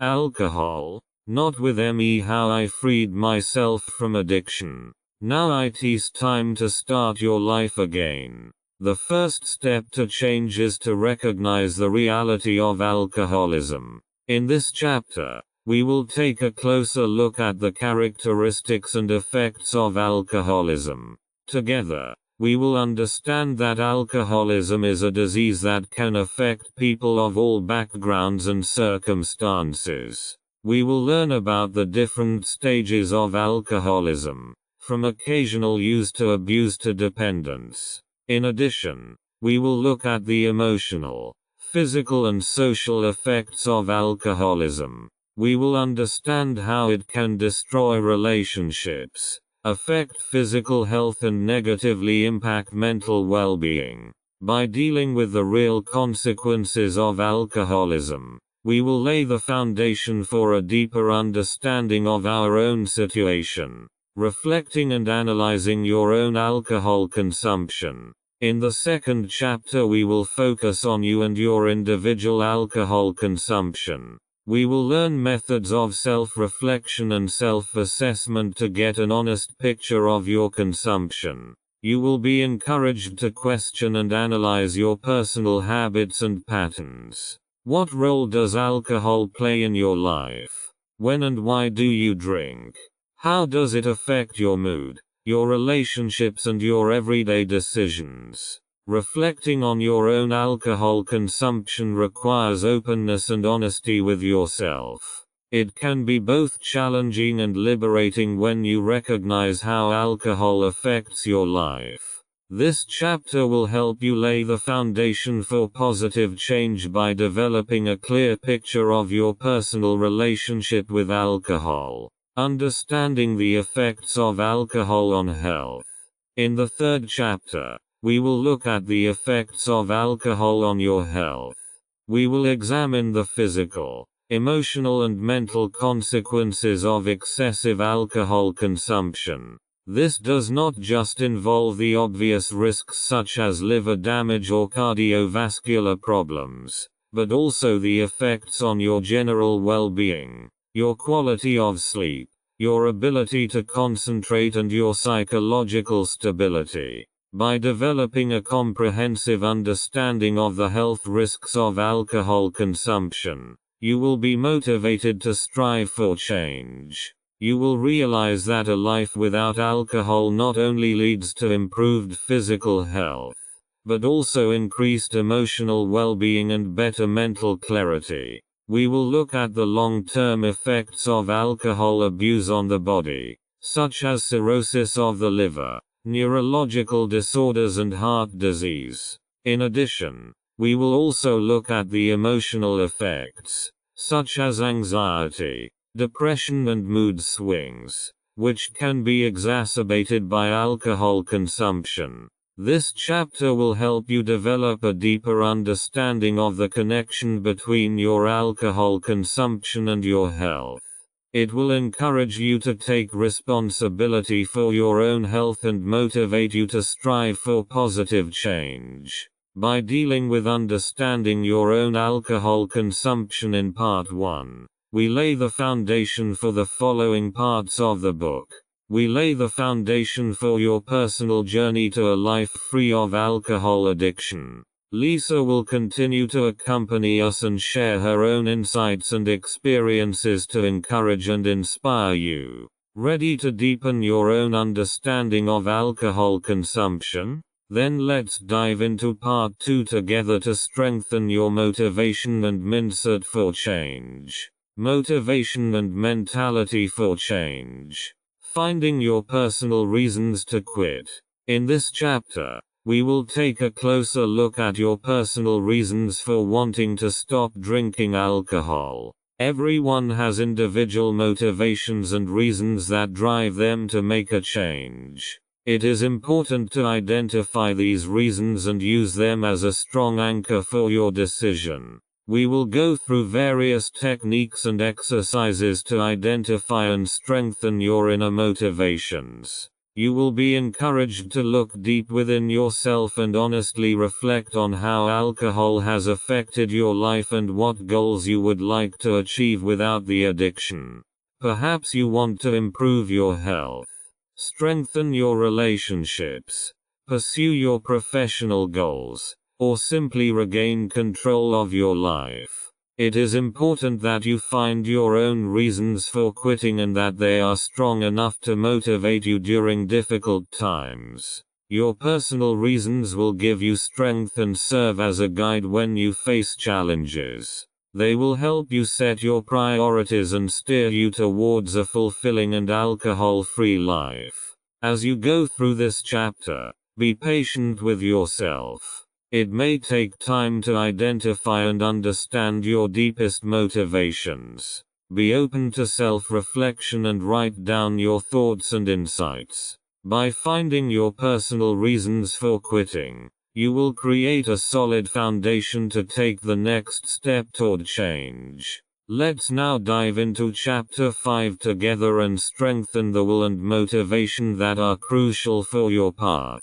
Alcohol. Not with me. How I freed myself from addiction. Now it's time to start your life again. The first step to change is to recognize the reality of alcoholism. In this chapter, we will take a closer look at the characteristics and effects of alcoholism. Together, we will understand that alcoholism is a disease that can affect people of all backgrounds and circumstances. We will learn about the different stages of alcoholism, from occasional use to abuse to dependence. In addition, we will look at the emotional, physical and social effects of alcoholism. We will understand how it can destroy relationships, affect physical health and negatively impact mental well-being. By dealing with the real consequences of alcoholism, we will lay the foundation for a deeper understanding of our own situation, reflecting and analyzing your own alcohol consumption. In the second chapter, we will focus on you and your individual alcohol consumption. We will learn methods of self-reflection and self-assessment to get an honest picture of your consumption. You will be encouraged to question and analyze your personal habits and patterns. What role does alcohol play in your life? When and why do you drink? How does it affect your mood, your relationships and your everyday decisions? Reflecting on your own alcohol consumption requires openness and honesty with yourself. It can be both challenging and liberating when you recognize how alcohol affects your life. This chapter will help you lay the foundation for positive change by developing a clear picture of your personal relationship with alcohol, understanding the effects of alcohol on health. In the third chapter, we will look at the effects of alcohol on your health. We will examine the physical, emotional and mental consequences of excessive alcohol consumption. This does not just involve the obvious risks such as liver damage or cardiovascular problems, but also the effects on your general well-being, your quality of sleep, your ability to concentrate and your psychological stability. By developing a comprehensive understanding of the health risks of alcohol consumption, you will be motivated to strive for change. You will realize that a life without alcohol not only leads to improved physical health, but also increased emotional well-being and better mental clarity. We will look at the long-term effects of alcohol abuse on the body, such as cirrhosis of the liver, neurological disorders and heart disease. In addition, we will also look at the emotional effects, such as anxiety, depression and mood swings, which can be exacerbated by alcohol consumption. This chapter will help you develop a deeper understanding of the connection between your alcohol consumption and your health. It will encourage you to take responsibility for your own health and motivate you to strive for positive change. By dealing with understanding your own alcohol consumption in Part 1, we lay the foundation for the following parts of the book. We lay the foundation for your personal journey to a life free of alcohol addiction. Lisa will continue to accompany us and share her own insights and experiences to encourage and inspire you. Ready to deepen your own understanding of alcohol consumption? Then let's dive into Part 2 together to strengthen your motivation and mindset for change. Motivation and mentality for change. Finding your personal reasons to quit. In this chapter, we will take a closer look at your personal reasons for wanting to stop drinking alcohol. Everyone has individual motivations and reasons that drive them to make a change. It is important to identify these reasons and use them as a strong anchor for your decision. We will go through various techniques and exercises to identify and strengthen your inner motivations. You will be encouraged to look deep within yourself and honestly reflect on how alcohol has affected your life and what goals you would like to achieve without the addiction. Perhaps you want to improve your health, strengthen your relationships, pursue your professional goals, or simply regain control of your life. It is important that you find your own reasons for quitting and that they are strong enough to motivate you during difficult times. Your personal reasons will give you strength and serve as a guide when you face challenges. They will help you set your priorities and steer you towards a fulfilling and alcohol-free life. As you go through this chapter, be patient with yourself. It may take time to identify and understand your deepest motivations. Be open to self-reflection and write down your thoughts and insights. By finding your personal reasons for quitting, you will create a solid foundation to take the next step toward change. Let's now dive into Chapter 5 together and strengthen the will and motivation that are crucial for your path.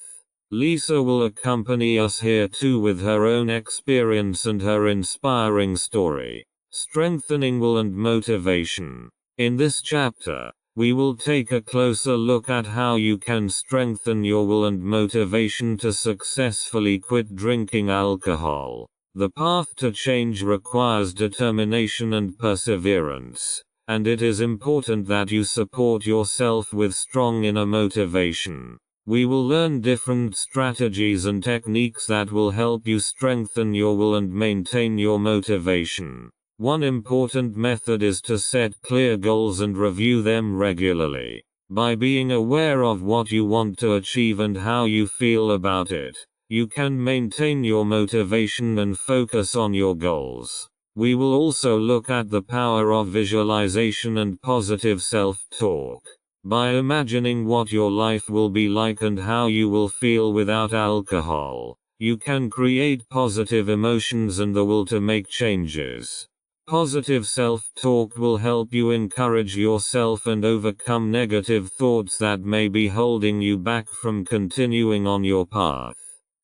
Lisa will accompany us here too with her own experience and her inspiring story, strengthening will and motivation. In this chapter, we will take a closer look at how you can strengthen your will and motivation to successfully quit drinking alcohol. The path to change requires determination and perseverance, and it is important that you support yourself with strong inner motivation. We will learn different strategies and techniques that will help you strengthen your will and maintain your motivation. One important method is to set clear goals and review them regularly. By being aware of what you want to achieve and how you feel about it, you can maintain your motivation and focus on your goals. We will also look at the power of visualization and positive self-talk. By imagining what your life will be like and how you will feel without alcohol, you can create positive emotions and the will to make changes. Positive self-talk will help you encourage yourself and overcome negative thoughts that may be holding you back from continuing on your path.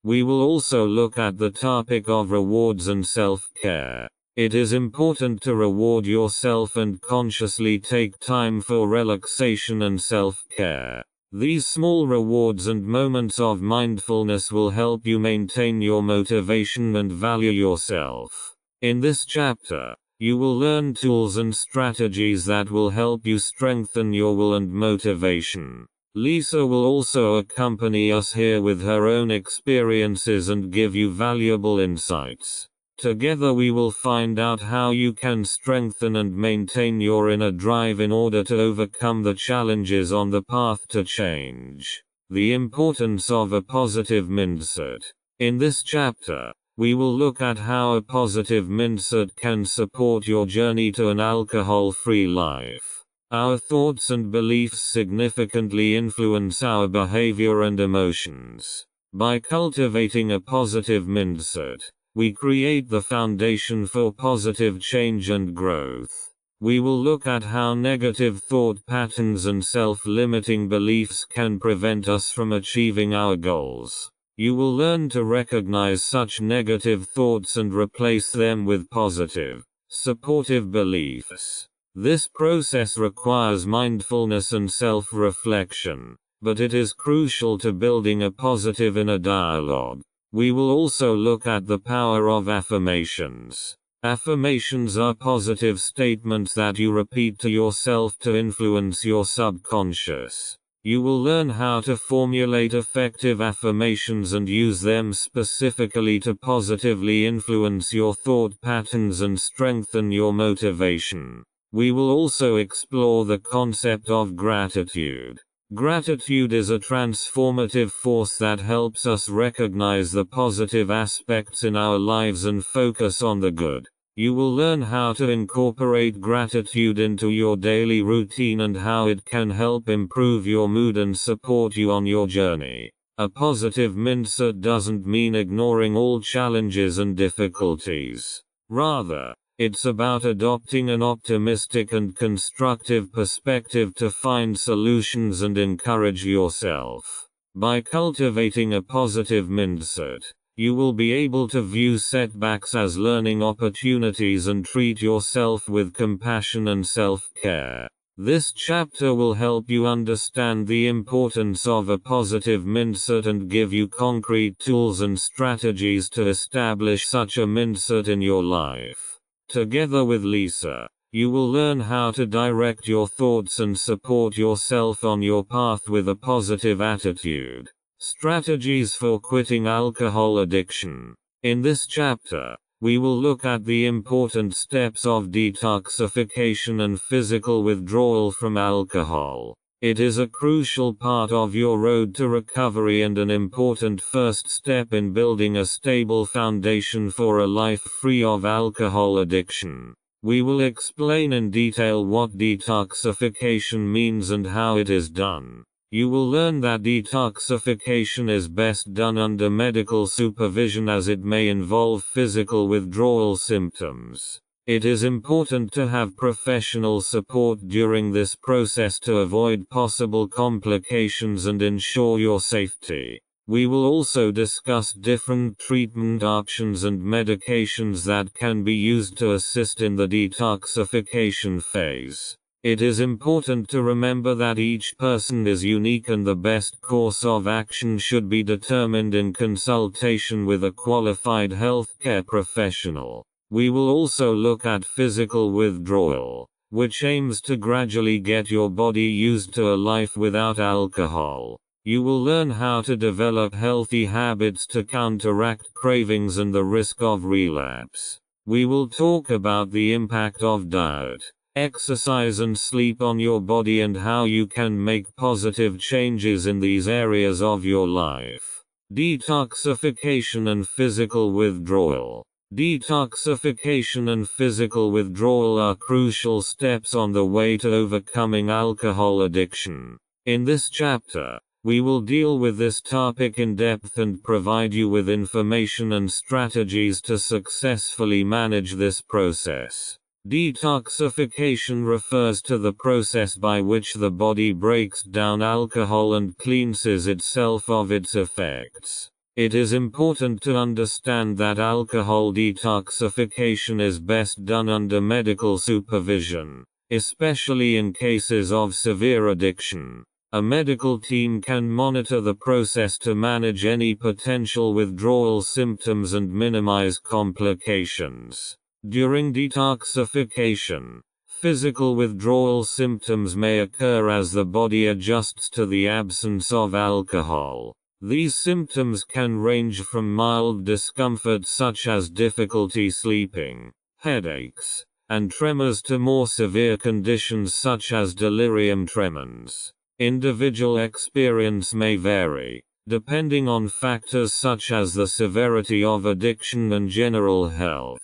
We will also look at the topic of rewards and self-care. It is important to reward yourself and consciously take time for relaxation and self-care. These small rewards and moments of mindfulness will help you maintain your motivation and value yourself. In this chapter, you will learn tools and strategies that will help you strengthen your will and motivation. Lisa will also accompany us here with her own experiences and give you valuable insights. Together we will find out how you can strengthen and maintain your inner drive in order to overcome the challenges on the path to change. The importance of a positive mindset. In this chapter, we will look at how a positive mindset can support your journey to an alcohol-free life. Our thoughts and beliefs significantly influence our behavior and emotions. By cultivating a positive mindset, we create the foundation for positive change and growth. We will look at how negative thought patterns and self-limiting beliefs can prevent us from achieving our goals. You will learn to recognize such negative thoughts and replace them with positive, supportive beliefs. This process requires mindfulness and self-reflection, but it is crucial to building a positive inner dialogue. We will also look at the power of affirmations. Affirmations are positive statements that you repeat to yourself to influence your subconscious. You will learn how to formulate effective affirmations and use them specifically to positively influence your thought patterns and strengthen your motivation. We will also explore the concept of gratitude. Gratitude is a transformative force that helps us recognize the positive aspects in our lives and focus on the good. You will learn how to incorporate gratitude into your daily routine and how it can help improve your mood and support you on your journey. A positive mindset doesn't mean ignoring all challenges and difficulties. Rather, It's about adopting an optimistic and constructive perspective to find solutions and encourage yourself. By cultivating a positive mindset, you will be able to view setbacks as learning opportunities and treat yourself with compassion and self-care. This chapter will help you understand the importance of a positive mindset and give you concrete tools and strategies to establish such a mindset in your life. Together with Lisa, you will learn how to direct your thoughts and support yourself on your path with a positive attitude. Strategies for quitting alcohol addiction. In this chapter, we will look at the important steps of detoxification and physical withdrawal from alcohol. It is a crucial part of your road to recovery and an important first step in building a stable foundation for a life free of alcohol addiction. We will explain in detail what detoxification means and how it is done. You will learn that detoxification is best done under medical supervision as it may involve physical withdrawal symptoms. It is important to have professional support during this process to avoid possible complications and ensure your safety. We will also discuss different treatment options and medications that can be used to assist in the detoxification phase. It is important to remember that each person is unique and the best course of action should be determined in consultation with a qualified healthcare professional. We will also look at physical withdrawal, which aims to gradually get your body used to a life without alcohol. You will learn how to develop healthy habits to counteract cravings and the risk of relapse. We will talk about the impact of diet, exercise and sleep on your body and how you can make positive changes in these areas of your life. Detoxification and physical withdrawal. Detoxification and physical withdrawal are crucial steps on the way to overcoming alcohol addiction. In this chapter, we will deal with this topic in depth and provide you with information and strategies to successfully manage this process. Detoxification refers to the process by which the body breaks down alcohol and cleanses itself of its effects. It is important to understand that alcohol detoxification is best done under medical supervision, especially in cases of severe addiction. A medical team can monitor the process to manage any potential withdrawal symptoms and minimize complications. During detoxification, physical withdrawal symptoms may occur as the body adjusts to the absence of alcohol. These symptoms can range from mild discomfort such as difficulty sleeping, headaches, and tremors to more severe conditions such as delirium tremens. Individual experience may vary, depending on factors such as the severity of addiction and general health.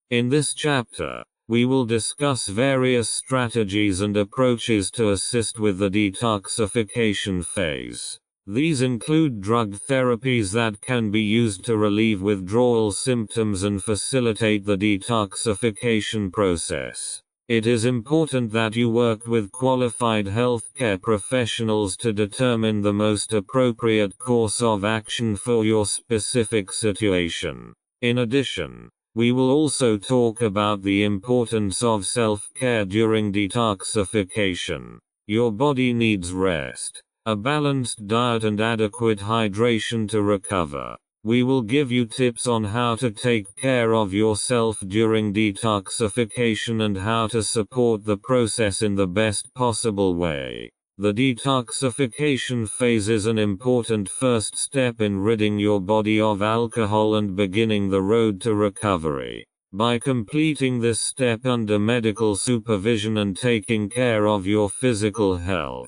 In this chapter, we will discuss various strategies and approaches to assist with the detoxification phase. These include drug therapies that can be used to relieve withdrawal symptoms and facilitate the detoxification process. It is important that you work with qualified healthcare professionals to determine the most appropriate course of action for your specific situation. In addition, we will also talk about the importance of self-care during detoxification. Your body needs rest, a balanced diet and adequate hydration to recover. We will give you tips on how to take care of yourself during detoxification and how to support the process in the best possible way. The detoxification phase is an important first step in ridding your body of alcohol and beginning the road to recovery. By completing this step under medical supervision and taking care of your physical health,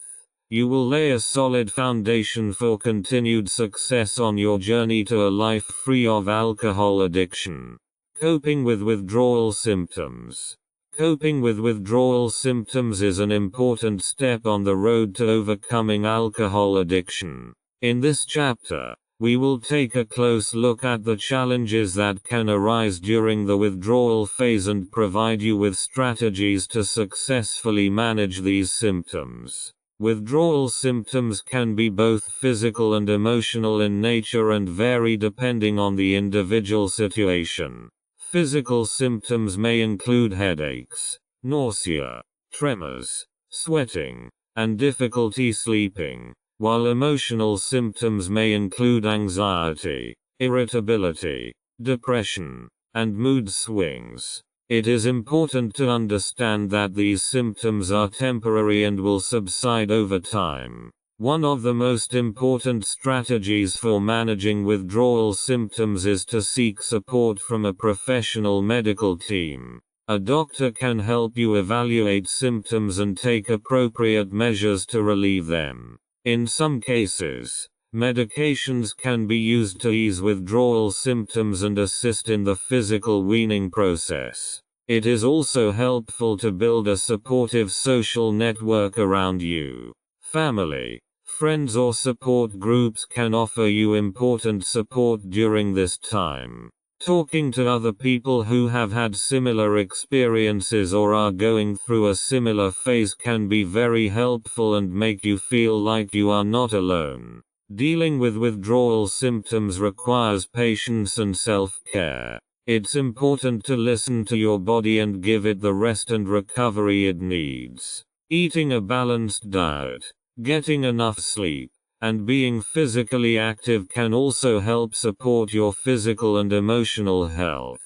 you will lay a solid foundation for continued success on your journey to a life free of alcohol addiction. Coping with withdrawal symptoms. Coping with withdrawal symptoms is an important step on the road to overcoming alcohol addiction. In this chapter, we will take a close look at the challenges that can arise during the withdrawal phase and provide you with strategies to successfully manage these symptoms. Withdrawal symptoms can be both physical and emotional in nature and vary depending on the individual situation. Physical symptoms may include headaches, nausea, tremors, sweating, and difficulty sleeping, while emotional symptoms may include anxiety, irritability, depression, and mood swings. It is important to understand that these symptoms are temporary and will subside over time. One of the most important strategies for managing withdrawal symptoms is to seek support from a professional medical team. A doctor can help you evaluate symptoms and take appropriate measures to relieve them. In some cases, medications can be used to ease withdrawal symptoms and assist in the physical weaning process. It is also helpful to build a supportive social network around you. Family, friends or support groups can offer you important support during this time. Talking to other people who have had similar experiences or are going through a similar phase can be very helpful and make you feel like you are not alone. Dealing with withdrawal symptoms requires patience and self-care. It's important to listen to your body and give it the rest and recovery it needs. Eating a balanced diet, getting enough sleep, and being physically active can also help support your physical and emotional health.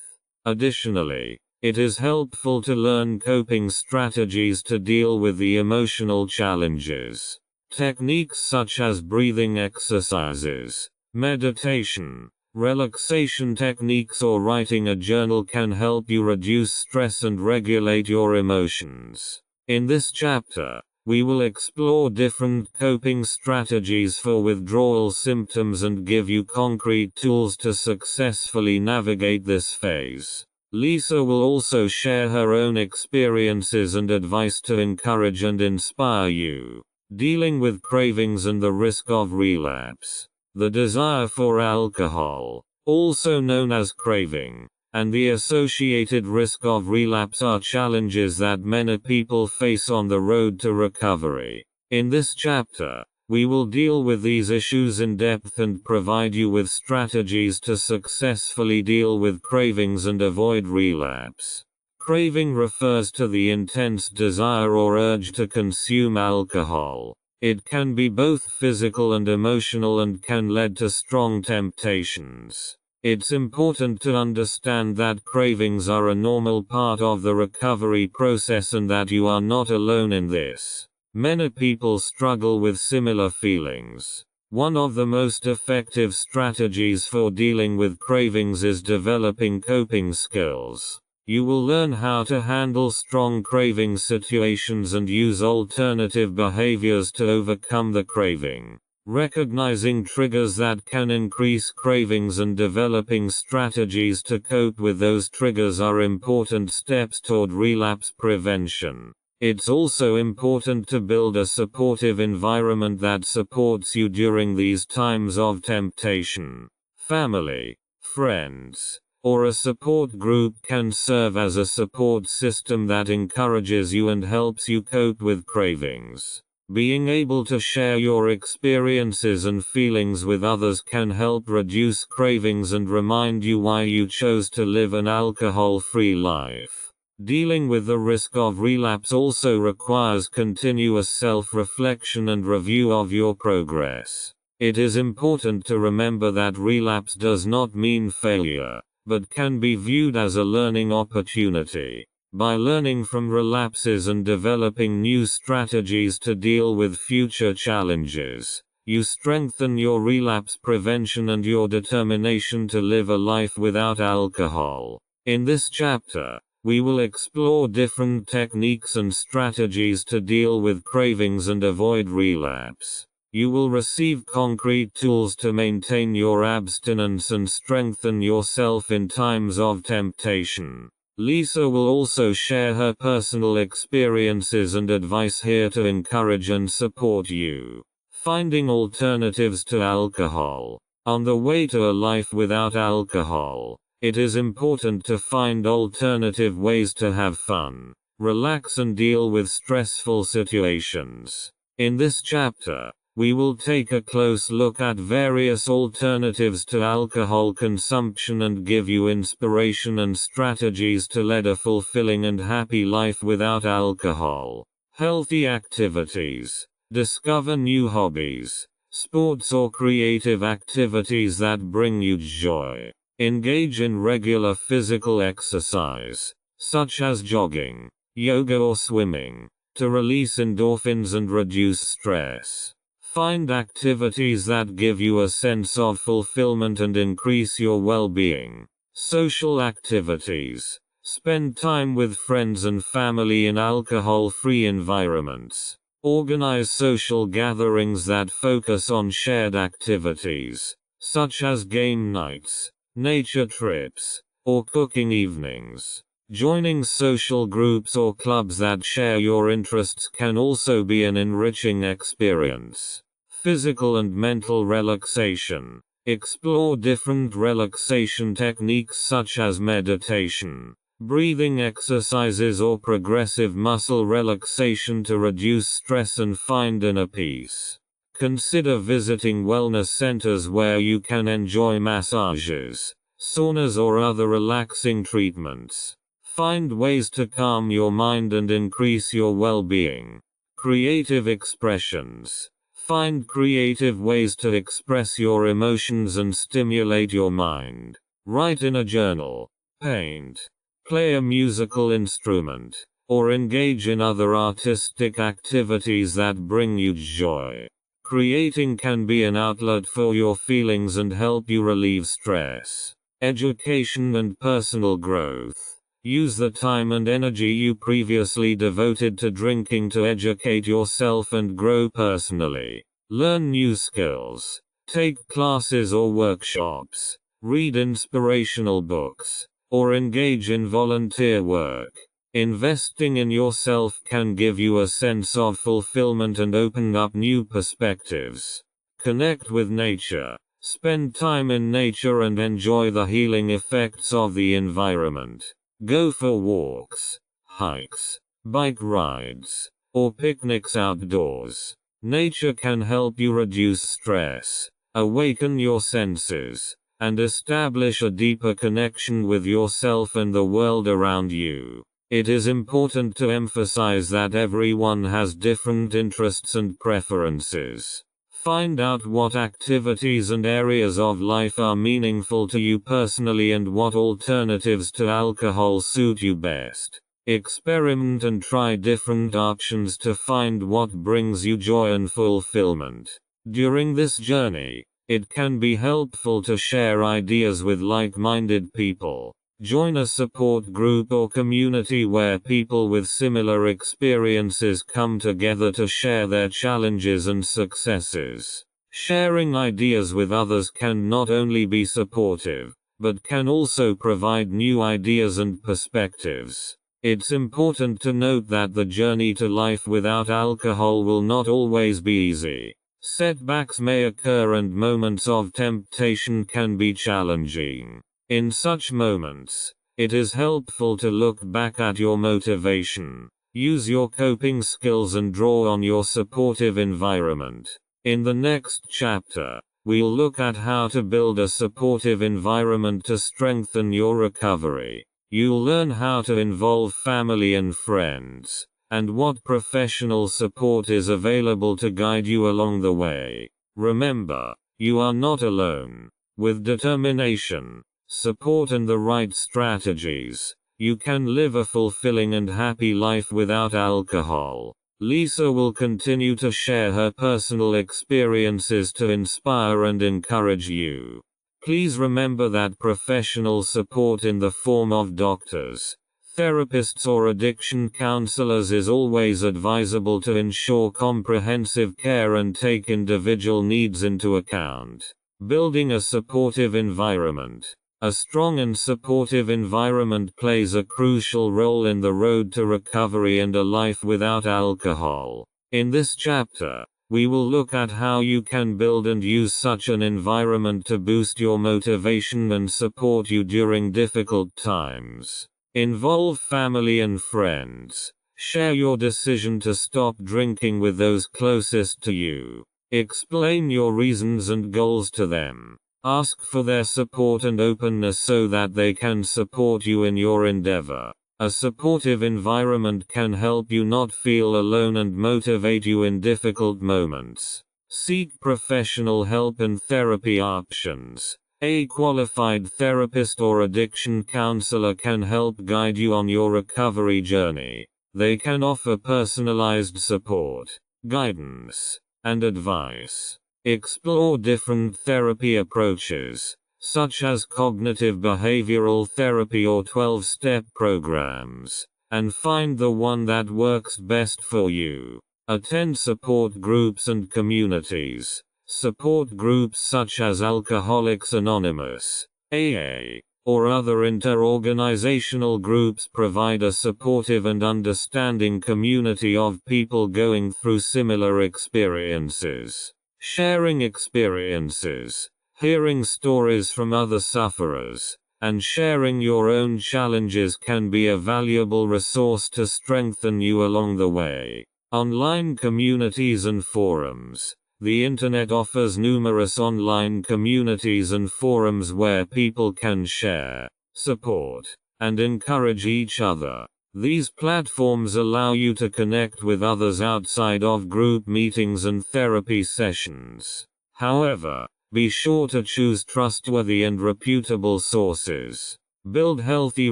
Additionally, it is helpful to learn coping strategies to deal with the emotional challenges. Techniques such as breathing exercises, meditation, relaxation techniques or writing a journal can help you reduce stress and regulate your emotions. In this chapter, we will explore different coping strategies for withdrawal symptoms and give you concrete tools to successfully navigate this phase. Lisa will also share her own experiences and advice to encourage and inspire you. Dealing with cravings and the risk of relapse. The desire for alcohol, also known as craving, and the associated risk of relapse are challenges that many people face on the road to recovery. In this chapter, we will deal with these issues in depth and provide you with strategies to successfully deal with cravings and avoid relapse. Craving refers to the intense desire or urge to consume alcohol. It can be both physical and emotional and can lead to strong temptations. It's important to understand that cravings are a normal part of the recovery process and that you are not alone in this. Many people struggle with similar feelings. One of the most effective strategies for dealing with cravings is developing coping skills. You will learn how to handle strong craving situations and use alternative behaviors to overcome the craving. Recognizing triggers that can increase cravings and developing strategies to cope with those triggers are important steps toward relapse prevention. It's also important to build a supportive environment that supports you during these times of temptation. Family, friends, or a support group can serve as a support system that encourages you and helps you cope with cravings. Being able to share your experiences and feelings with others can help reduce cravings and remind you why you chose to live an alcohol-free life. Dealing with the risk of relapse also requires continuous self-reflection and review of your progress. It is important to remember that relapse does not mean failure, but can be viewed as a learning opportunity. By learning from relapses and developing new strategies to deal with future challenges, you strengthen your relapse prevention and your determination to live a life without alcohol. In this chapter, we will explore different techniques and strategies to deal with cravings and avoid relapse. You will receive concrete tools to maintain your abstinence and strengthen yourself in times of temptation. Lisa will also share her personal experiences and advice here to encourage and support you. Finding alternatives to alcohol. On the way to a life without alcohol, it is important to find alternative ways to have fun, relax and deal with stressful situations. In this chapter, we will take a close look at various alternatives to alcohol consumption and give you inspiration and strategies to lead a fulfilling and happy life without alcohol. Healthy activities. Discover new hobbies, sports or creative activities that bring you joy. Engage in regular physical exercise, such as jogging, yoga or swimming, to release endorphins and reduce stress. Find activities that give you a sense of fulfillment and increase your well-being. Social activities. Spend time with friends and family in alcohol-free environments. Organize social gatherings that focus on shared activities, such as game nights, nature trips, or cooking evenings. Joining social groups or clubs that share your interests can also be an enriching experience. Physical and mental relaxation. Explore different relaxation techniques such as meditation, breathing exercises or progressive muscle relaxation to reduce stress and find inner peace. Consider visiting wellness centers where you can enjoy massages, saunas or other relaxing treatments. Find ways to calm your mind and increase your well-being. Creative expressions. Find creative ways to express your emotions and stimulate your mind. Write in a journal, paint, play a musical instrument, or engage in other artistic activities that bring you joy. Creating can be an outlet for your feelings and help you relieve stress. Education and personal growth. Use the time and energy you previously devoted to drinking to educate yourself and grow personally. Learn new skills. Take classes or workshops. Read inspirational books, or engage in volunteer work. Investing in yourself can give you a sense of fulfillment and open up new perspectives. Connect with nature. Spend time in nature and enjoy the healing effects of the environment. Go for walks, hikes, bike rides, or picnics outdoors. Nature can help you reduce stress, awaken your senses, and establish a deeper connection with yourself and the world around you. It is important to emphasize that everyone has different interests and preferences. Find out what activities and areas of life are meaningful to you personally and what alternatives to alcohol suit you best. Experiment and try different options to find what brings you joy and fulfillment. During this journey, it can be helpful to share ideas with like-minded people. Join a support group or community where people with similar experiences come together to share their challenges and successes. Sharing ideas with others can not only be supportive, but can also provide new ideas and perspectives. It's important to note that the journey to life without alcohol will not always be easy. Setbacks may occur and moments of temptation can be challenging. In such moments, it is helpful to look back at your motivation, use your coping skills and draw on your supportive environment. In the next chapter, we'll look at how to build a supportive environment to strengthen your recovery. You'll learn how to involve family and friends, and what professional support is available to guide you along the way. Remember, you are not alone. With determination, support and the right strategies, you can live a fulfilling and happy life without alcohol. Lisa will continue to share her personal experiences to inspire and encourage you. Please remember that professional support in the form of doctors, therapists or addiction counselors is always advisable to ensure comprehensive care and take individual needs into account. Building a supportive environment. A strong and supportive environment plays a crucial role in the road to recovery and a life without alcohol. In this chapter, we will look at how you can build and use such an environment to boost your motivation and support you during difficult times. Involve family and friends. Share your decision to stop drinking with those closest to you. Explain your reasons and goals to them. Ask for their support and openness so that they can support you in your endeavor. A supportive environment can help you not feel alone and motivate you in difficult moments. Seek professional help and therapy options. A qualified therapist or addiction counselor can help guide you on your recovery journey. They can offer personalized support, guidance, and advice. Explore different therapy approaches, such as cognitive behavioral therapy or 12-step programs, and find the one that works best for you. Attend support groups and communities. Support groups such as Alcoholics Anonymous, AA, or other inter-organizational groups provide a supportive and understanding community of people going through similar experiences. Sharing experiences, hearing stories from other sufferers, and sharing your own challenges can be a valuable resource to strengthen you along the way. Online communities and forums. The Internet offers numerous online communities and forums where people can share, support, and encourage each other. These platforms allow you to connect with others outside of group meetings and therapy sessions. However, be sure to choose trustworthy and reputable sources. Build healthy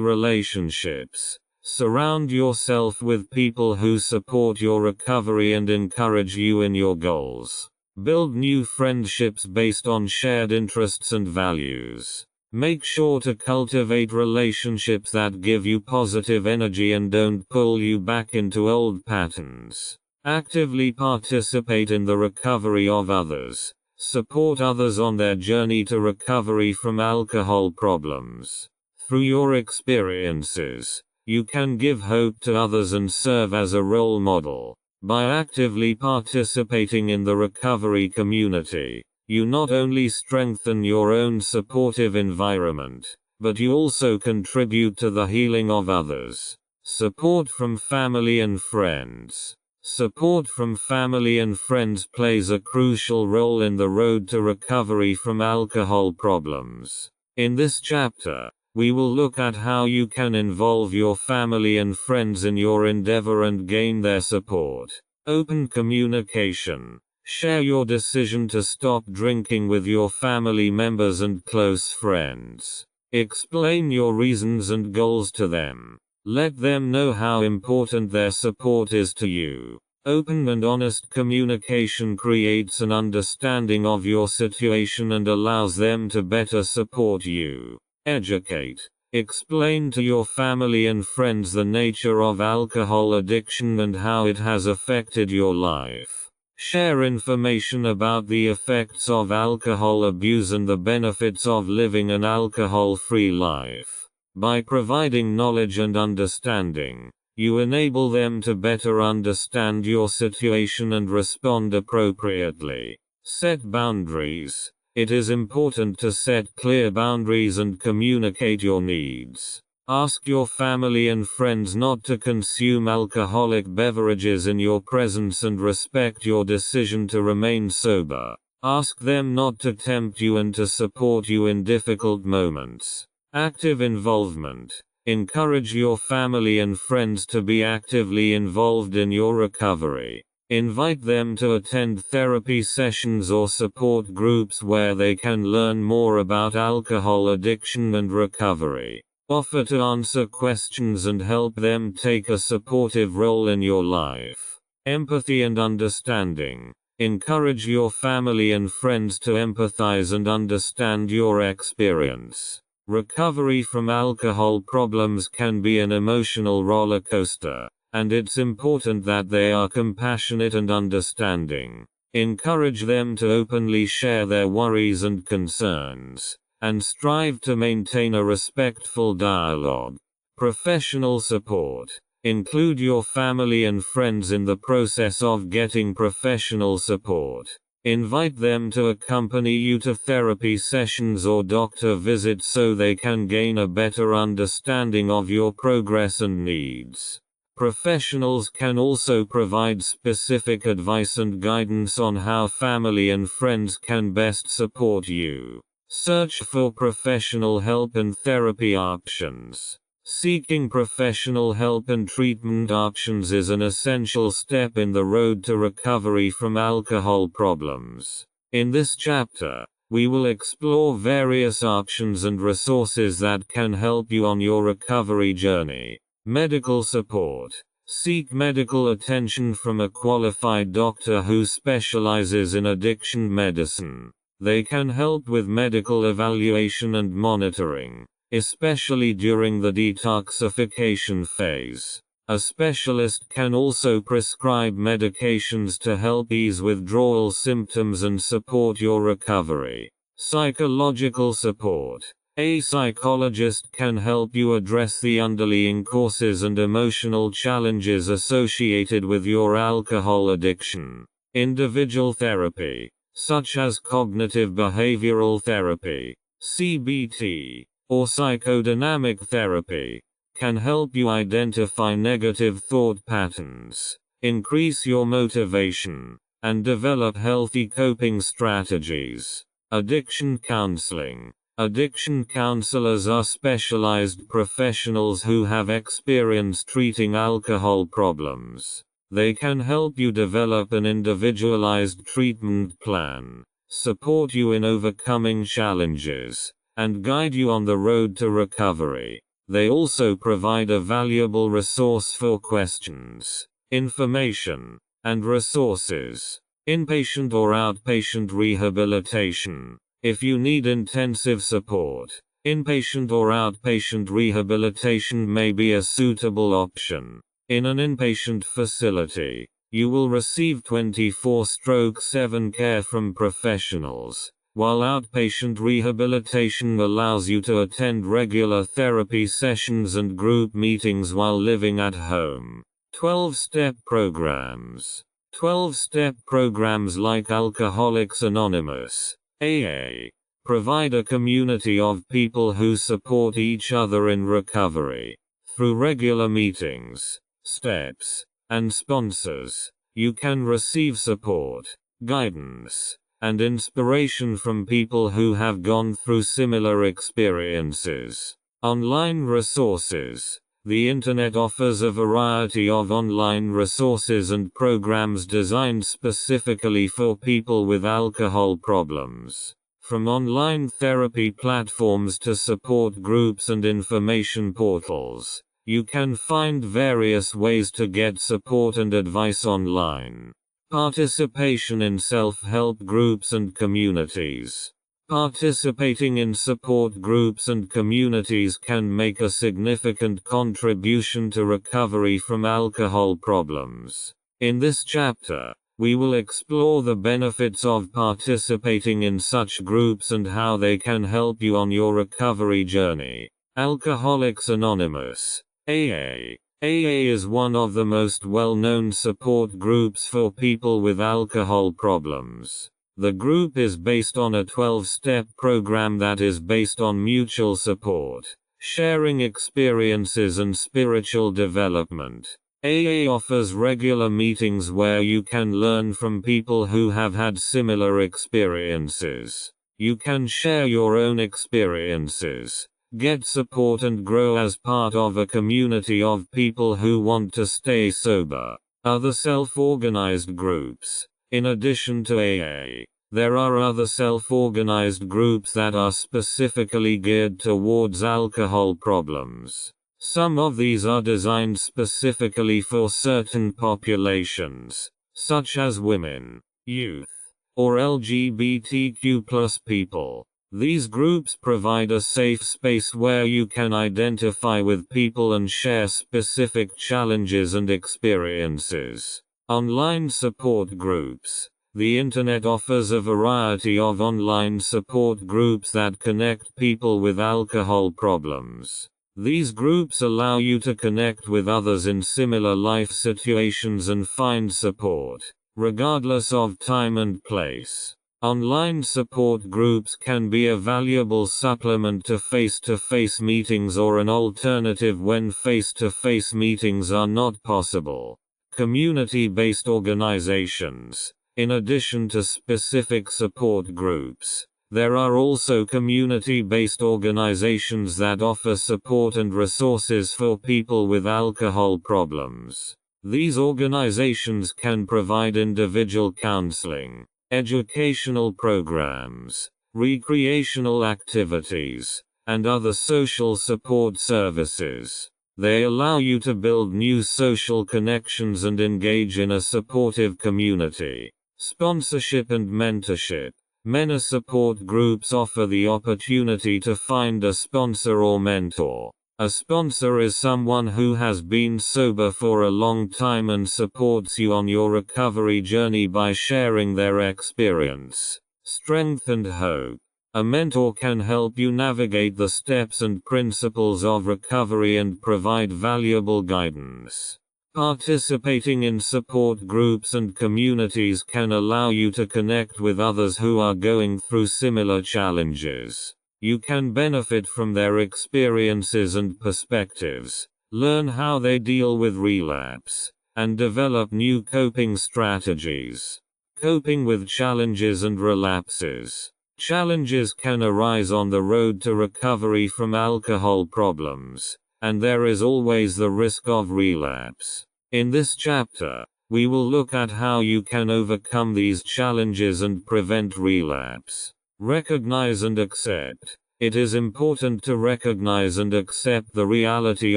relationships. Surround yourself with people who support your recovery and encourage you in your goals. Build new friendships based on shared interests and values. Make sure to cultivate relationships that give you positive energy and don't pull you back into old patterns. Actively participate in the recovery of others. Support others on their journey to recovery from alcohol problems. Through your experiences, you can give hope to others and serve as a role model. By actively participating in the recovery community, you not only strengthen your own supportive environment, but you also contribute to the healing of others. Support from family and friends. Support from family and friends plays a crucial role in the road to recovery from alcohol problems. In this chapter, we will look at how you can involve your family and friends in your endeavor and gain their support. Open communication. Share your decision to stop drinking with your family members and close friends. Explain your reasons and goals to them. Let them know how important their support is to you. Open and honest communication creates an understanding of your situation and allows them to better support you. Educate. Explain to your family and friends the nature of alcohol addiction and how it has affected your life. Share information about the effects of alcohol abuse and the benefits of living an alcohol-free life. By providing knowledge and understanding, you enable them to better understand your situation and respond appropriately. Set boundaries. It is important to set clear boundaries and communicate your needs. Ask your family and friends not to consume alcoholic beverages in your presence and respect your decision to remain sober. Ask them not to tempt you and to support you in difficult moments. Active involvement. Encourage your family and friends to be actively involved in your recovery. Invite them to attend therapy sessions or support groups where they can learn more about alcohol addiction and recovery. Offer to answer questions and help them take a supportive role in your life. Empathy and understanding. Encourage your family and friends to empathize and understand your experience. Recovery from alcohol problems can be an emotional roller coaster, and it's important that they are compassionate and understanding. Encourage them to openly share their worries and concerns, and strive to maintain a respectful dialogue. Professional support. Include your family and friends in the process of getting professional support. Invite them to accompany you to therapy sessions or doctor visits so they can gain a better understanding of your progress and needs. Professionals can also provide specific advice and guidance on how family and friends can best support you. Search for professional help and therapy options. Seeking professional help and treatment options is an essential step in the road to recovery from alcohol problems. In this chapter, we will explore various options and resources that can help you on your recovery journey. Medical support. Seek medical attention from a qualified doctor who specializes in addiction medicine. They can help with medical evaluation and monitoring, especially during the detoxification phase. A specialist can also prescribe medications to help ease withdrawal symptoms and support your recovery. Psychological support. A psychologist can help you address the underlying causes and emotional challenges associated with your alcohol addiction. Individual therapy, such as cognitive behavioral therapy, CBT, or psychodynamic therapy, can help you identify negative thought patterns, increase your motivation, and develop healthy coping strategies. Addiction counseling. Addiction counselors are specialized professionals who have experience treating alcohol problems. They can help you develop an individualized treatment plan, support you in overcoming challenges, and guide you on the road to recovery. They also provide a valuable resource for questions, information, and resources. Inpatient or outpatient rehabilitation. If you need intensive support, inpatient or outpatient rehabilitation may be a suitable option. In an inpatient facility, you will receive 24/7 care from professionals, while outpatient rehabilitation allows you to attend regular therapy sessions and group meetings while living at home. 12-step programs. 12-step programs like Alcoholics Anonymous, AA, provide a community of people who support each other in recovery. Through regular meetings, steps, and sponsors, you can receive support, guidance, and inspiration from people who have gone through similar experiences. Online resources. The Internet offers a variety of online resources and programs designed specifically for people with alcohol problems. From online therapy platforms to support groups and information portals, you can find various ways to get support and advice online. Participation in self-help groups and communities. Participating in support groups and communities can make a significant contribution to recovery from alcohol problems. In this chapter, we will explore the benefits of participating in such groups and how they can help you on your recovery journey. Alcoholics Anonymous, AA. AA is one of the most well-known support groups for people with alcohol problems. The group is based on a 12-step program that is based on mutual support, sharing experiences and spiritual development. AA offers regular meetings where you can learn from people who have had similar experiences. You can share your own experiences, get support and grow as part of a community of people who want to stay sober. Other self-organized groups. In addition to AA, there are other self-organized groups that are specifically geared towards alcohol problems. Some of these are designed specifically for certain populations, such as women, youth, or LGBTQ+ people. These groups provide a safe space where you can identify with people and share specific challenges and experiences. Online support groups. The Internet offers a variety of online support groups that connect people with alcohol problems. These groups allow you to connect with others in similar life situations and find support, regardless of time and place. Online support groups can be a valuable supplement to face-to-face meetings or an alternative when face-to-face meetings are not possible. Community-based organizations. In addition to specific support groups, there are also community-based organizations that offer support and resources for people with alcohol problems. These organizations can provide individual counseling, educational programs, recreational activities, and other social support services. They allow you to build new social connections and engage in a supportive community. Sponsorship and mentorship. Many support groups offer the opportunity to find a sponsor or mentor. A sponsor is someone who has been sober for a long time and supports you on your recovery journey by sharing their experience, strength and hope. A mentor can help you navigate the steps and principles of recovery and provide valuable guidance. Participating in support groups and communities can allow you to connect with others who are going through similar challenges. You can benefit from their experiences and perspectives, learn how they deal with relapse, and develop new coping strategies. Coping with challenges and relapses. Challenges can arise on the road to recovery from alcohol problems, and there is always the risk of relapse. In this chapter, we will look at how you can overcome these challenges and prevent relapse. Recognize and accept. It is important to recognize and accept the reality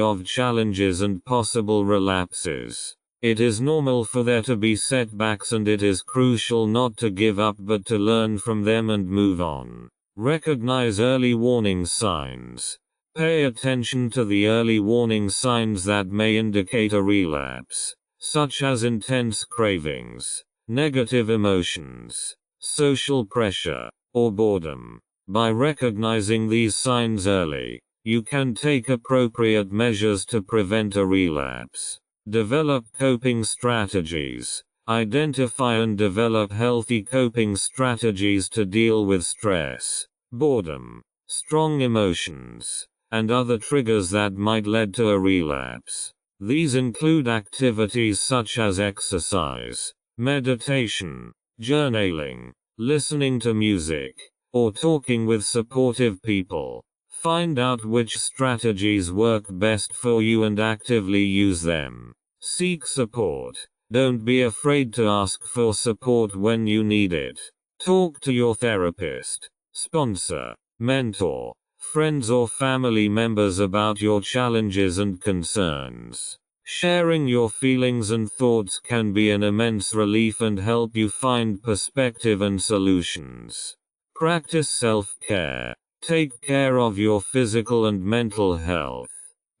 of challenges and possible relapses. It is normal for there to be setbacks, and it is crucial not to give up but to learn from them and move on. Recognize early warning signs. Pay attention to the early warning signs that may indicate a relapse, such as intense cravings, negative emotions, social pressure, or boredom. By recognizing these signs early, you can take appropriate measures to prevent a relapse. Develop coping strategies. Identify and develop healthy coping strategies to deal with stress, boredom, strong emotions, and other triggers that might lead to a relapse. These include activities such as exercise, meditation, journaling, listening to music, or talking with supportive people. Find out which strategies work best for you and actively use them. Seek support. Don't be afraid to ask for support when you need it. Talk to your therapist, sponsor, mentor, friends or family members about your challenges and concerns. Sharing your feelings and thoughts can be an immense relief and help you find perspective and solutions. Practice self-care. Take care of your physical and mental health.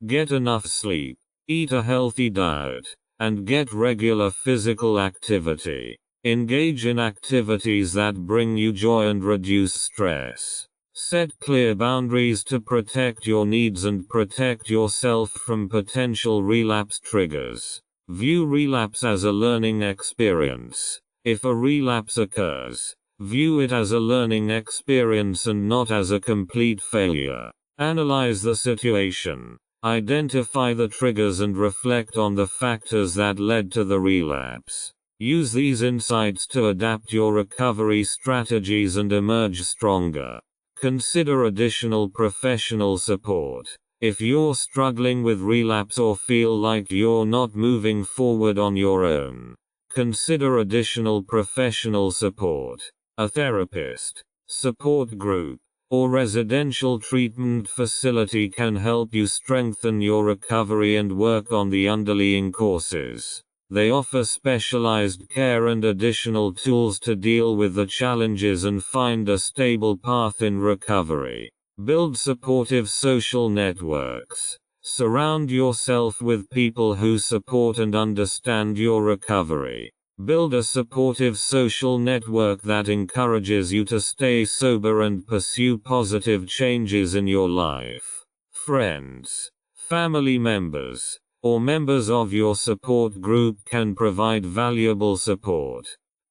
Get enough sleep, eat a healthy diet, and get regular physical activity. Engage in activities that bring you joy and reduce stress. Set clear boundaries to protect your needs and protect yourself from potential relapse triggers. View relapse as a learning experience. If a relapse occurs, view it as a learning experience and not as a complete failure. Analyze the situation. Identify the triggers and reflect on the factors that led to the relapse. Use these insights to adapt your recovery strategies and emerge stronger. Consider additional professional support. If you're struggling with relapse or feel like you're not moving forward on your own, consider additional professional support. A therapist, support group, or residential treatment facility can help you strengthen your recovery and work on the underlying causes. They offer specialized care and additional tools to deal with the challenges and find a stable path in recovery. Build supportive social networks. Surround yourself with people who support and understand your recovery. Build a supportive social network that encourages you to stay sober and pursue positive changes in your life. Friends, family members, or members of your support group can provide valuable support.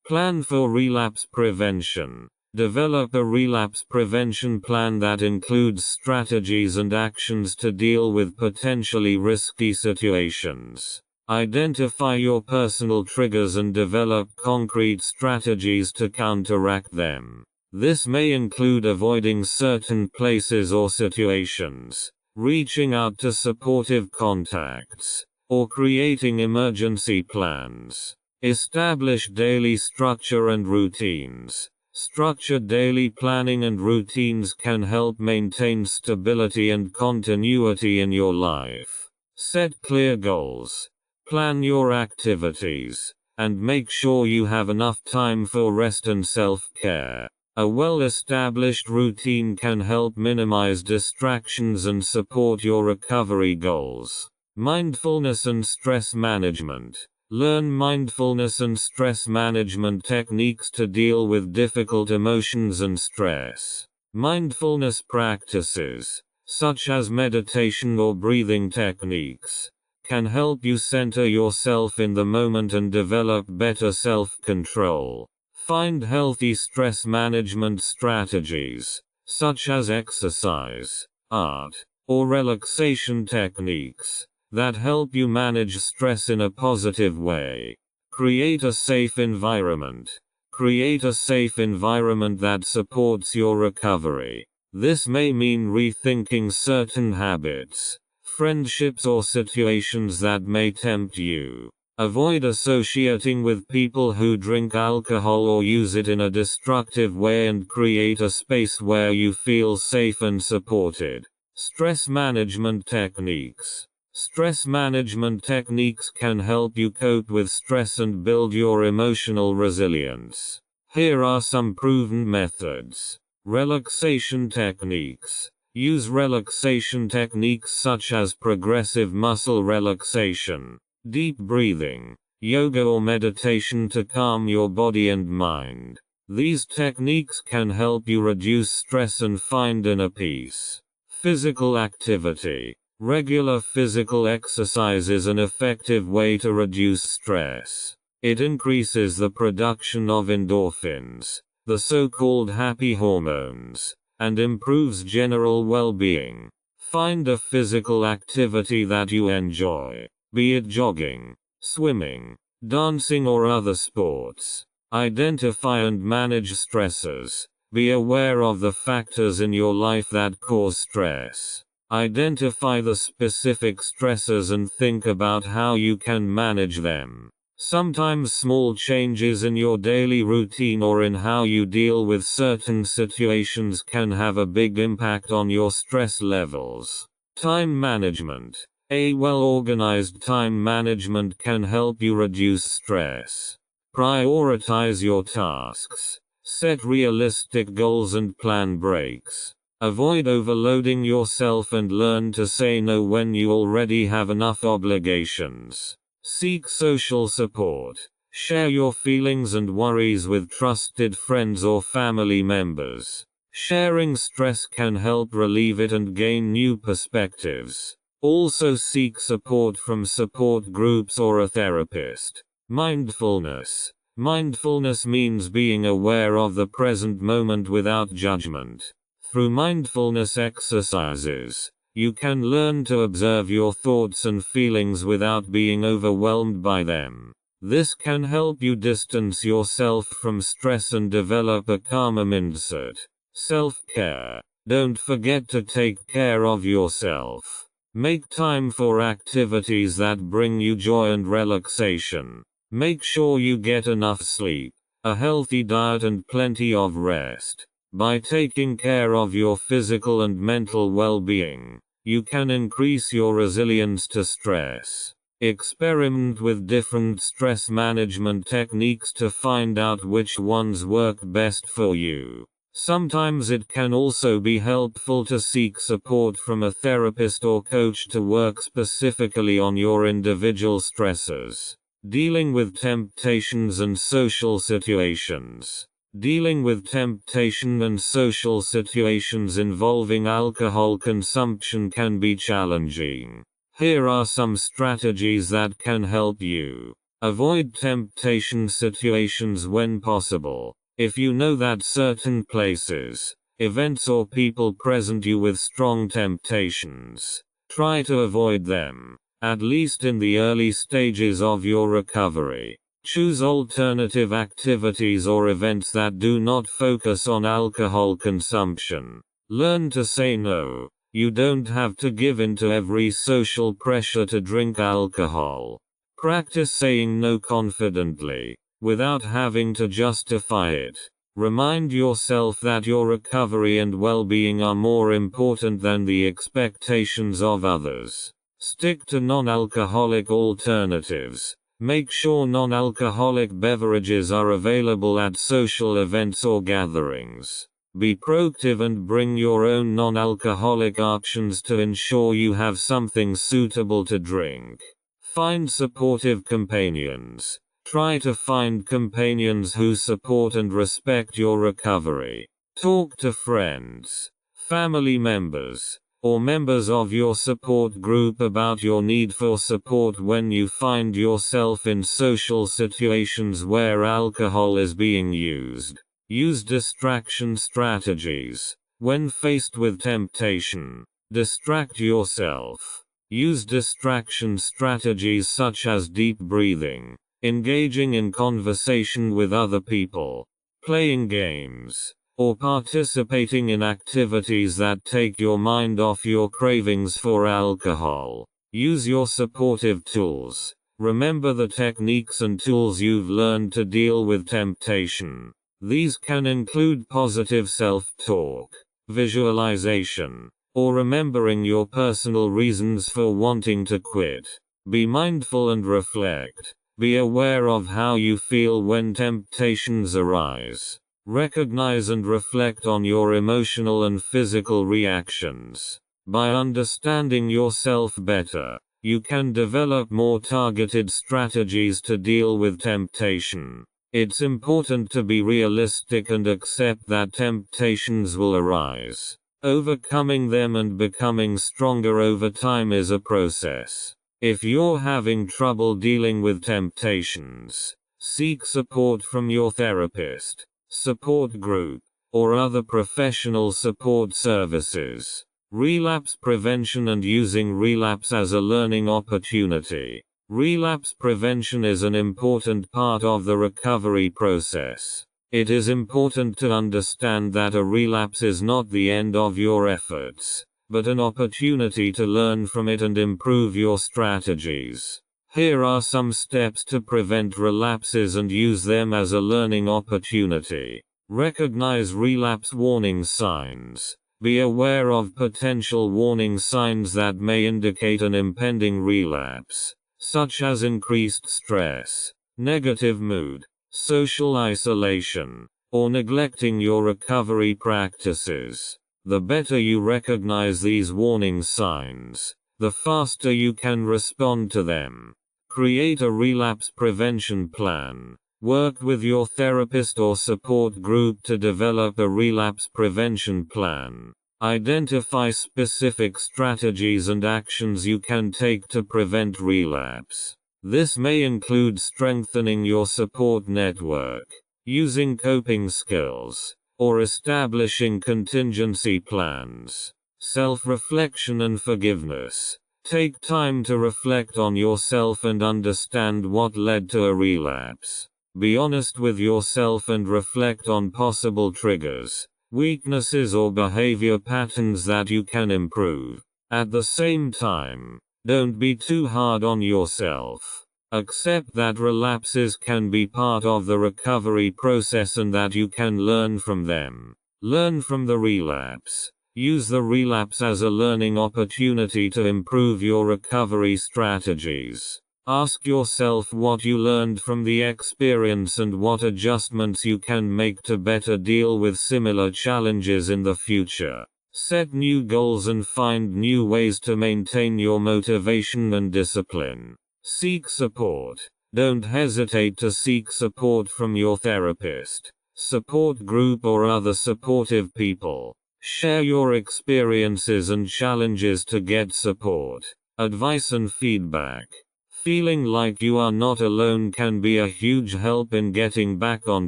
Plan for relapse prevention. Develop a relapse prevention plan that includes strategies and actions to deal with potentially risky situations. Identify your personal triggers and develop concrete strategies to counteract them. This may include avoiding certain places or situations, reaching out to supportive contacts, or creating emergency plans. Establish daily structure and routines. Structured daily planning and routines can help maintain stability and continuity in your life. Set clear goals. Plan your activities, and make sure you have enough time for rest and self-care. A well-established routine can help minimize distractions and support your recovery goals. Mindfulness and stress management. Learn mindfulness and stress management techniques to deal with difficult emotions and stress. Mindfulness practices, such as meditation or breathing techniques, can help you center yourself in the moment and develop better self-control. Find healthy stress management strategies, such as exercise, art, or relaxation techniques, that help you manage stress in a positive way. Create a safe environment. Create a safe environment that supports your recovery. This may mean rethinking certain habits, friendships, or situations that may tempt you. Avoid associating with people who drink alcohol or use it in a destructive way, and create a space where you feel safe and supported. Stress management techniques. Stress management techniques can help you cope with stress and build your emotional resilience. Here are some proven methods. Relaxation techniques. Use relaxation techniques such as progressive muscle relaxation, deep breathing, yoga, or meditation to calm your body and mind. These techniques can help you reduce stress and find inner peace. Physical activity. Regular physical exercise is an effective way to reduce stress. It increases the production of endorphins, the so-called happy hormones, and improves general well-being. Find a physical activity that you enjoy, be it jogging, swimming, dancing, or other sports. Identify and manage stressors. Be aware of the factors in your life that cause stress. Identify the specific stressors and think about how you can manage them. Sometimes small changes in your daily routine or in how you deal with certain situations can have a big impact on your stress levels. Time management. A well-organized time management can help you reduce stress. Prioritize your tasks. Set realistic goals and plan breaks. Avoid overloading yourself and learn to say no when you already have enough obligations. Seek social support. Share your feelings and worries with trusted friends or family members. Sharing stress can help relieve it and gain new perspectives. Also seek support from support groups or a therapist. Mindfulness. Mindfulness means being aware of the present moment without judgment. Through mindfulness exercises, you can learn to observe your thoughts and feelings without being overwhelmed by them. This can help you distance yourself from stress and develop a calmer mindset. Self-care. Don't forget to take care of yourself. Make time for activities that bring you joy and relaxation. Make sure you get enough sleep, a healthy diet, and plenty of rest. By taking care of your physical and mental well-being, you can increase your resilience to stress. Experiment with different stress management techniques to find out which ones work best for you. Sometimes it can also be helpful to seek support from a therapist or coach to work specifically on your individual stressors. Dealing with temptations and social situations. Dealing with temptation and social situations involving alcohol consumption can be challenging. Here are some strategies that can help you. Avoid temptation situations when possible. If you know that certain places, events or people present you with strong temptations, try to avoid them, at least in the early stages of your recovery. Choose alternative activities or events that do not focus on alcohol consumption. Learn to say no. You don't have to give in to every social pressure to drink alcohol. Practice saying no confidently, without having to justify it. Remind yourself that your recovery and well-being are more important than the expectations of others. Stick to non-alcoholic alternatives. Make sure non-alcoholic beverages are available at social events or gatherings. Be proactive and bring your own non-alcoholic options to ensure you have something suitable to drink. Find supportive companions. Try to find companions who support and respect your recovery. Talk to friends, family members, or members of your support group about your need for support when you find yourself in social situations where alcohol is being used. Use distraction strategies. When faced with temptation, distract yourself. Use distraction strategies such as deep breathing, engaging in conversation with other people, playing games, or participating in activities that take your mind off your cravings for alcohol. Use your supportive tools. Remember the techniques and tools you've learned to deal with temptation. These can include positive self-talk, visualization, or remembering your personal reasons for wanting to quit. Be mindful and reflect. Be aware of how you feel when temptations arise. Recognize and reflect on your emotional and physical reactions. By understanding yourself better, you can develop more targeted strategies to deal with temptation. It's important to be realistic and accept that temptations will arise. Overcoming them and becoming stronger over time is a process. If you're having trouble dealing with temptations, seek support from your therapist, support group, or other professional support services. Relapse prevention and using relapse as a learning opportunity. Relapse prevention is an important part of the recovery process. It is important to understand that a relapse is not the end of your efforts, but an opportunity to learn from it and improve your strategies. Here are some steps to prevent relapses and use them as a learning opportunity. Recognize relapse warning signs. Be aware of potential warning signs that may indicate an impending relapse, such as increased stress, negative mood, social isolation, or neglecting your recovery practices. The better you recognize these warning signs, the faster you can respond to them. Create a relapse prevention plan. Work with your therapist or support group to develop a relapse prevention plan. Identify specific strategies and actions you can take to prevent relapse. This may include strengthening your support network, using coping skills, or establishing contingency plans. Self-reflection and forgiveness. Take time to reflect on yourself and understand what led to a relapse. Be honest with yourself and reflect on possible triggers, weaknesses or behavior patterns that you can improve. At the same time, don't be too hard on yourself. Accept that relapses can be part of the recovery process and that you can learn from them. Learn from the relapse. Use the relapse as a learning opportunity to improve your recovery strategies. Ask yourself what you learned from the experience and what adjustments you can make to better deal with similar challenges in the future. Set new goals and find new ways to maintain your motivation and discipline. Seek support. Don't hesitate to seek support from your therapist, support group or other supportive people. Share your experiences and challenges to get support, advice and feedback. Feeling like you are not alone can be a huge help in getting back on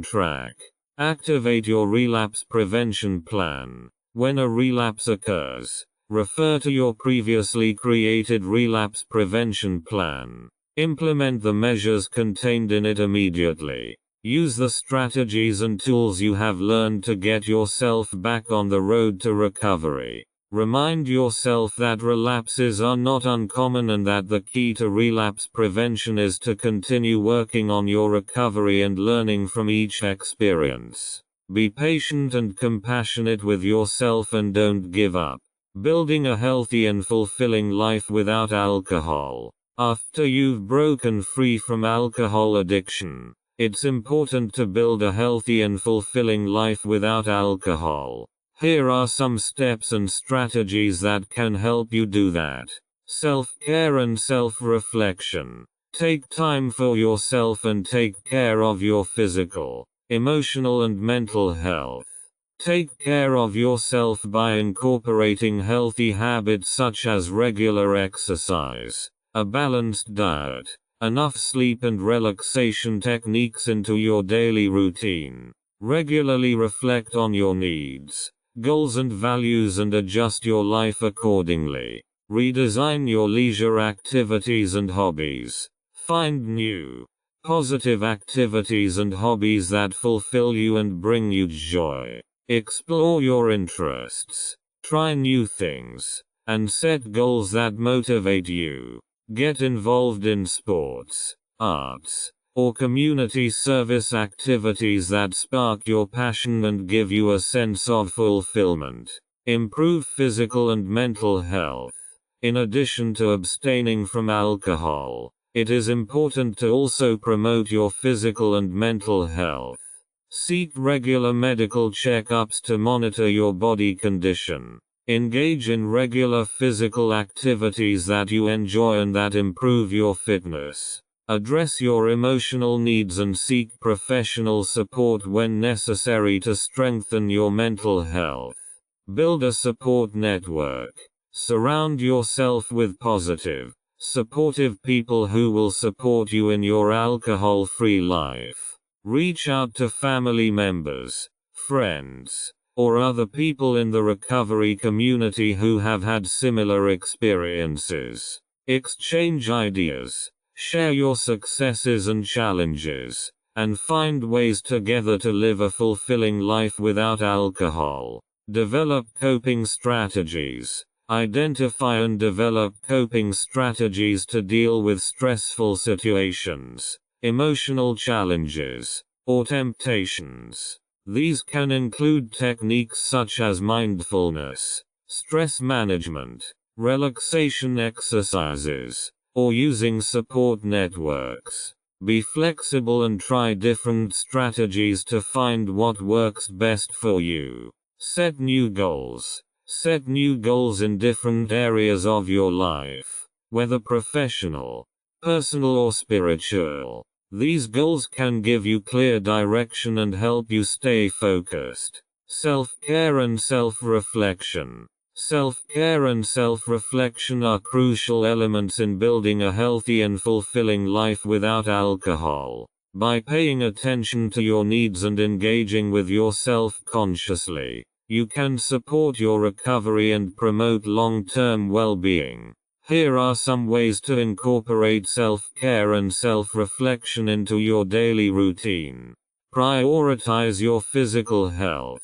track. Activate your relapse prevention plan. When a relapse occurs, refer to your previously created relapse prevention plan. Implement the measures contained in it immediately. Use the strategies and tools you have learned to get yourself back on the road to recovery. Remind yourself that relapses are not uncommon and that the key to relapse prevention is to continue working on your recovery and learning from each experience. Be patient and compassionate with yourself and don't give up. Building a healthy and fulfilling life without alcohol. After you've broken free from alcohol addiction, it's important to build a healthy and fulfilling life without alcohol. Here are some steps and strategies that can help you do that. Self-care and self-reflection. Take time for yourself and take care of your physical, emotional and mental health. Take care of yourself by incorporating healthy habits such as regular exercise, a balanced diet, enough sleep and relaxation techniques into your daily routine. Regularly reflect on your needs, goals and values and adjust your life accordingly. Redesign your leisure activities and hobbies. Find new, positive activities and hobbies that fulfill you and bring you joy. Explore your interests, try new things, and set goals that motivate you. Get involved in sports, arts, or community service activities that spark your passion and give you a sense of fulfillment. Improve physical and mental health. In addition to abstaining from alcohol, it is important to also promote your physical and mental health. Seek regular medical checkups to monitor your body condition. Engage in regular physical activities that you enjoy and that improve your fitness. Address your emotional needs and seek professional support when necessary to strengthen your mental health. Build a support network. Surround yourself with positive, supportive people who will support you in your alcohol-free life. Reach out to family members, friends, or other people in the recovery community who have had similar experiences. Exchange ideas, share your successes and challenges, and find ways together to live a fulfilling life without alcohol. Develop coping strategies. Identify and develop coping strategies to deal with stressful situations, emotional challenges, or temptations. These can include techniques such as mindfulness, stress management, relaxation exercises, or using support networks. Be flexible and try different strategies to find what works best for you. Set new goals. Set new goals in different areas of your life, whether professional, personal or spiritual. These goals can give you clear direction and help you stay focused. Self-care and self-reflection. Self-care and self-reflection are crucial elements in building a healthy and fulfilling life without alcohol. By paying attention to your needs and engaging with yourself consciously, you can support your recovery and promote long-term well-being. Here are some ways to incorporate self-care and self-reflection into your daily routine. Prioritize your physical health.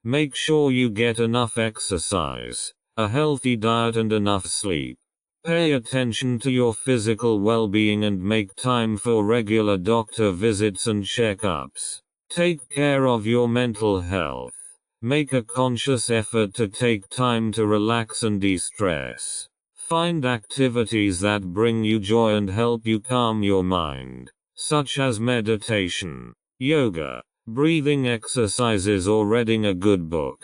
Make sure you get enough exercise, a healthy diet and enough sleep. Pay attention to your physical well-being and make time for regular doctor visits and checkups. Take care of your mental health. Make a conscious effort to take time to relax and de-stress. Find activities that bring you joy and help you calm your mind, such as meditation, yoga, breathing exercises or reading a good book.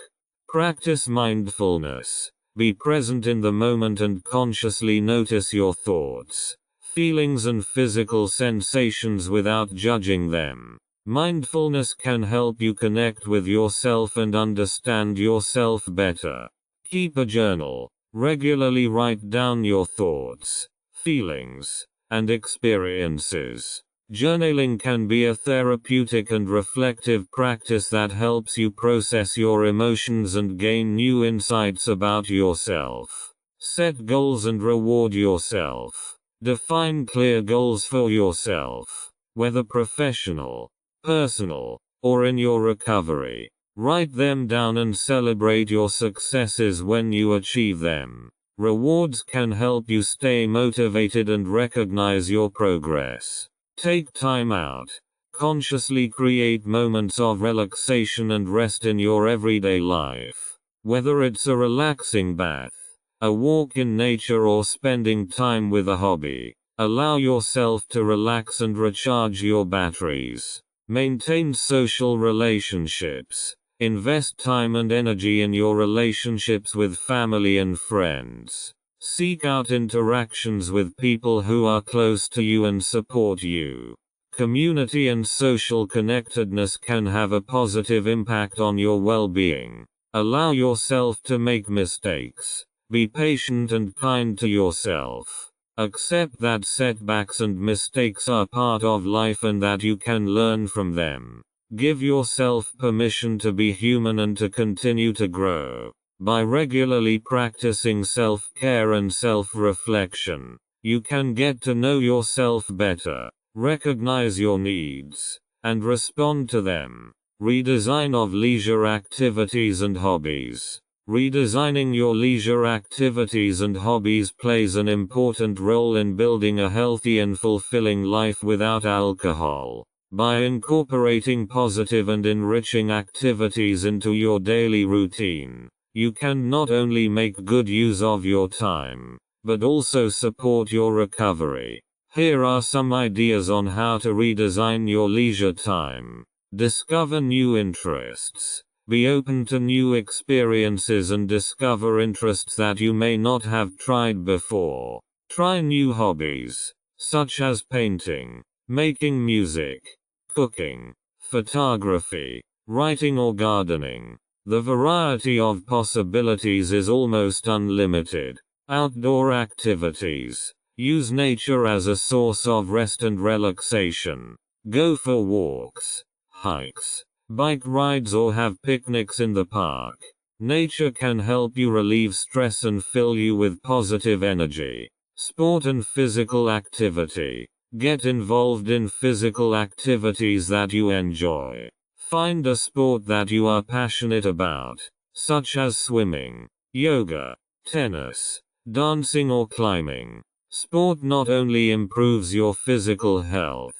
Practice mindfulness. Be present in the moment and consciously notice your thoughts, feelings and physical sensations without judging them. Mindfulness can help you connect with yourself and understand yourself better. Keep a journal. Regularly write down your thoughts, feelings, and experiences. Journaling can be a therapeutic and reflective practice that helps you process your emotions and gain new insights about yourself. Set goals and reward yourself. Define clear goals for yourself, whether professional, personal, or in your recovery. Write them down and celebrate your successes when you achieve them. Rewards can help you stay motivated and recognize your progress. Take time out. Consciously create moments of relaxation and rest in your everyday life. Whether it's a relaxing bath, a walk in nature, or spending time with a hobby, allow yourself to relax and recharge your batteries. Maintain social relationships. Invest time and energy in your relationships with family and friends. Seek out interactions with people who are close to you and support you. Community and social connectedness can have a positive impact on your well-being. Allow yourself to make mistakes. Be patient and kind to yourself. Accept that setbacks and mistakes are part of life and that you can learn from them. Give yourself permission to be human and to continue to grow. By regularly practicing self-care and self-reflection, you can get to know yourself better, recognize your needs, and respond to them. Redesign of leisure activities and hobbies. Redesigning your leisure activities and hobbies plays an important role in building a healthy and fulfilling life without alcohol. By incorporating positive and enriching activities into your daily routine, you can not only make good use of your time, but also support your recovery. Here are some ideas on how to redesign your leisure time. Discover new interests. Be open to new experiences and discover interests that you may not have tried before. Try new hobbies, such as painting, making music, cooking, photography, writing, or gardening. The variety of possibilities is almost unlimited. Outdoor activities. Use nature as a source of rest and relaxation. Go for walks, hikes, bike rides, or have picnics in the park. Nature can help you relieve stress and fill you with positive energy. Sport and physical activity. Get involved in physical activities that you enjoy. Find a sport that you are passionate about, such as swimming, yoga, tennis, dancing, or climbing. Sport not only improves your physical health,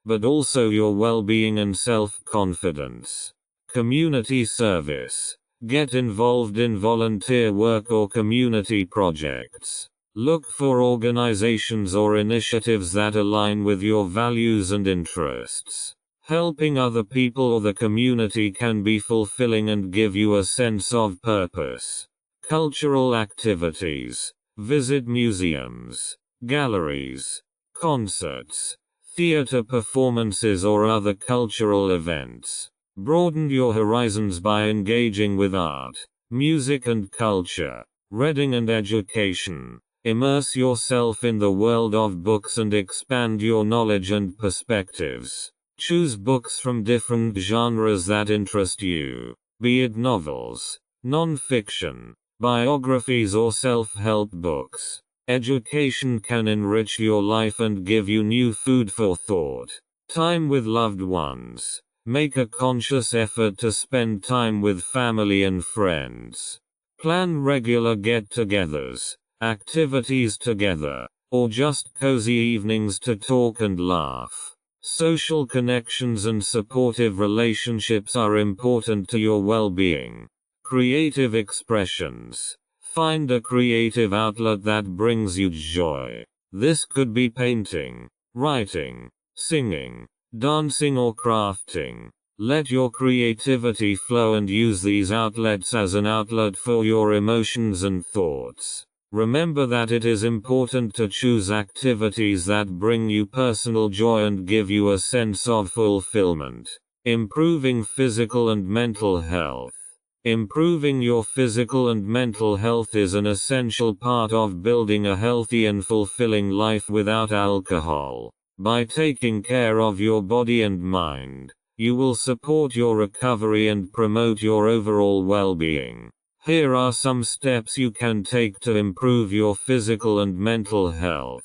but also your well-being and self-confidence. Community service. Get involved in volunteer work or community projects. Look for organizations or initiatives that align with your values and interests. Helping other people or the community can be fulfilling and give you a sense of purpose. Cultural activities. Visit museums, galleries, concerts, theater performances, or other cultural events. Broaden your horizons by engaging with art, music, and culture. Reading and education. Immerse yourself in the world of books and expand your knowledge and perspectives. Choose books from different genres that interest you, be it novels, non-fiction, biographies, or self-help books. Education can enrich your life and give you new food for thought. Time with loved ones. Make a conscious effort to spend time with family and friends. Plan regular get-togethers, activities together, or just cozy evenings to talk and laugh. Social connections and supportive relationships are important to your well-being. Creative expressions. Find a creative outlet that brings you joy. This could be painting, writing, singing, dancing, or crafting. Let your creativity flow and use these outlets as an outlet for your emotions and thoughts. Remember that it is important to choose activities that bring you personal joy and give you a sense of fulfillment. Improving physical and mental health. Improving your physical and mental health is an essential part of building a healthy and fulfilling life without alcohol. By taking care of your body and mind, you will support your recovery and promote your overall well-being. Here are some steps you can take to improve your physical and mental health.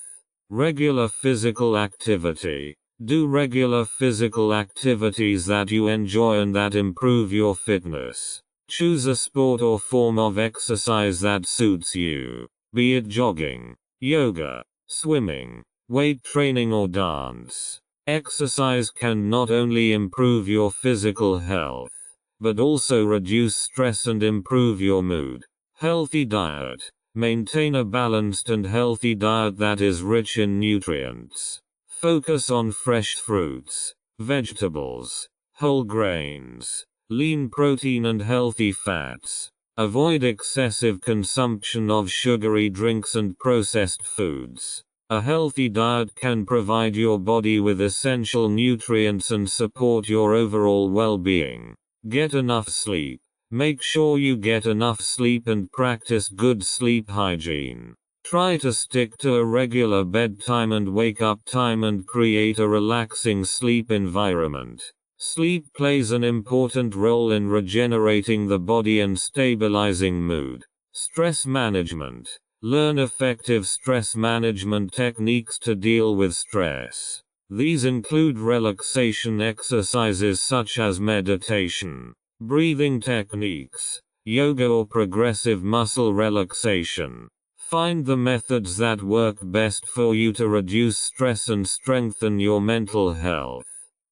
Regular physical activity. Do regular physical activities that you enjoy and that improve your fitness. Choose a sport or form of exercise that suits you, be it jogging, yoga, swimming, weight training or dance. Exercise can not only improve your physical health, but also reduce stress and improve your mood. Healthy diet. Maintain a balanced and healthy diet that is rich in nutrients. Focus on fresh fruits, vegetables, whole grains, lean protein and healthy fats. Avoid excessive consumption of sugary drinks and processed foods. A healthy diet can provide your body with essential nutrients and support your overall well-being. Get enough sleep. Make sure you get enough sleep and practice good sleep hygiene. Try to stick to a regular bedtime and wake up time and create a relaxing sleep environment. Sleep plays an important role in regenerating the body and stabilizing mood. Stress management. Learn effective stress management techniques to deal with stress. These include relaxation exercises such as meditation, breathing techniques, yoga or progressive muscle relaxation. Find the methods that work best for you to reduce stress and strengthen your mental health.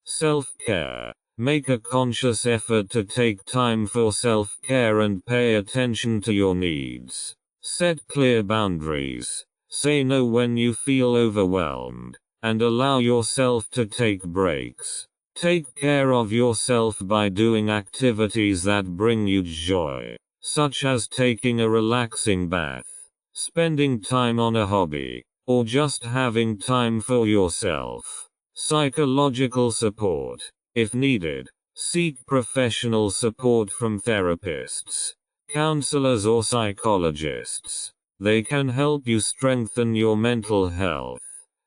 Self-care. Make a conscious effort to take time for self-care and pay attention to your needs. Set clear boundaries. Say no when you feel overwhelmed, and allow yourself to take breaks. Take care of yourself by doing activities that bring you joy, such as taking a relaxing bath, spending time on a hobby, or just having time for yourself. Psychological support. If needed, seek professional support from therapists, counselors or psychologists. They can help you strengthen your mental health,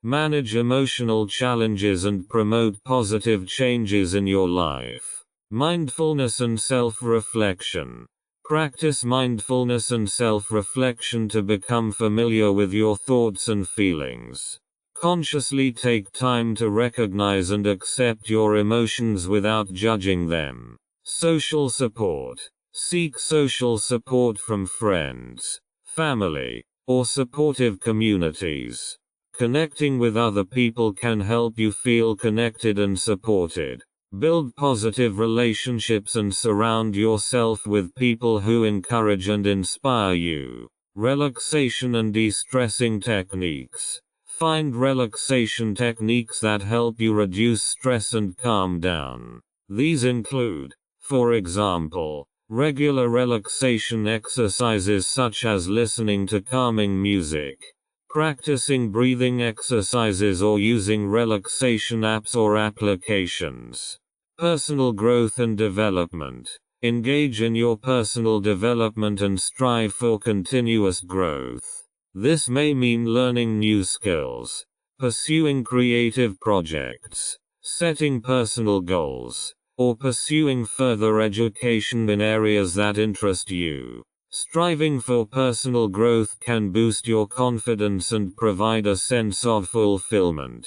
manage emotional challenges and promote positive changes in your life. Mindfulness and self-reflection. Practice mindfulness and self-reflection to become familiar with your thoughts and feelings. Consciously take time to recognize and accept your emotions without judging them. Social support. Seek social support from friends, family, or supportive communities. Connecting with other people can help you feel connected and supported. Build positive relationships and surround yourself with people who encourage and inspire you. Relaxation and de-stressing techniques. Find relaxation techniques that help you reduce stress and calm down. These include, for example, regular relaxation exercises such as listening to calming music, practicing breathing exercises or using relaxation apps or applications. Personal growth and development. Engage in your personal development and strive for continuous growth. This may mean learning new skills, pursuing creative projects, setting personal goals, or pursuing further education in areas that interest you. Striving for personal growth can boost your confidence and provide a sense of fulfillment.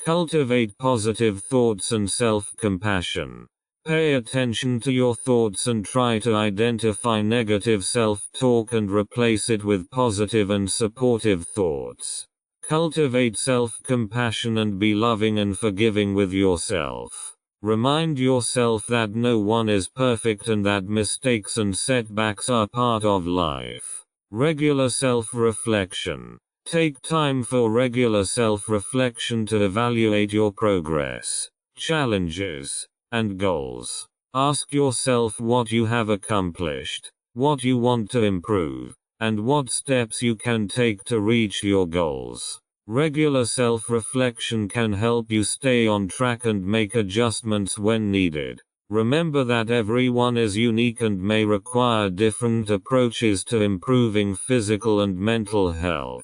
Cultivate positive thoughts and self-compassion. Pay attention to your thoughts and try to identify negative self-talk and replace it with positive and supportive thoughts. Cultivate self-compassion and be loving and forgiving with yourself. Remind yourself that no one is perfect and that mistakes and setbacks are part of life. Regular self-reflection. Take time for regular self-reflection to evaluate your progress, challenges, and goals. Ask yourself what you have accomplished, what you want to improve, and what steps you can take to reach your goals. Regular self-reflection can help you stay on track and make adjustments when needed. Remember that everyone is unique and may require different approaches to improving physical and mental health.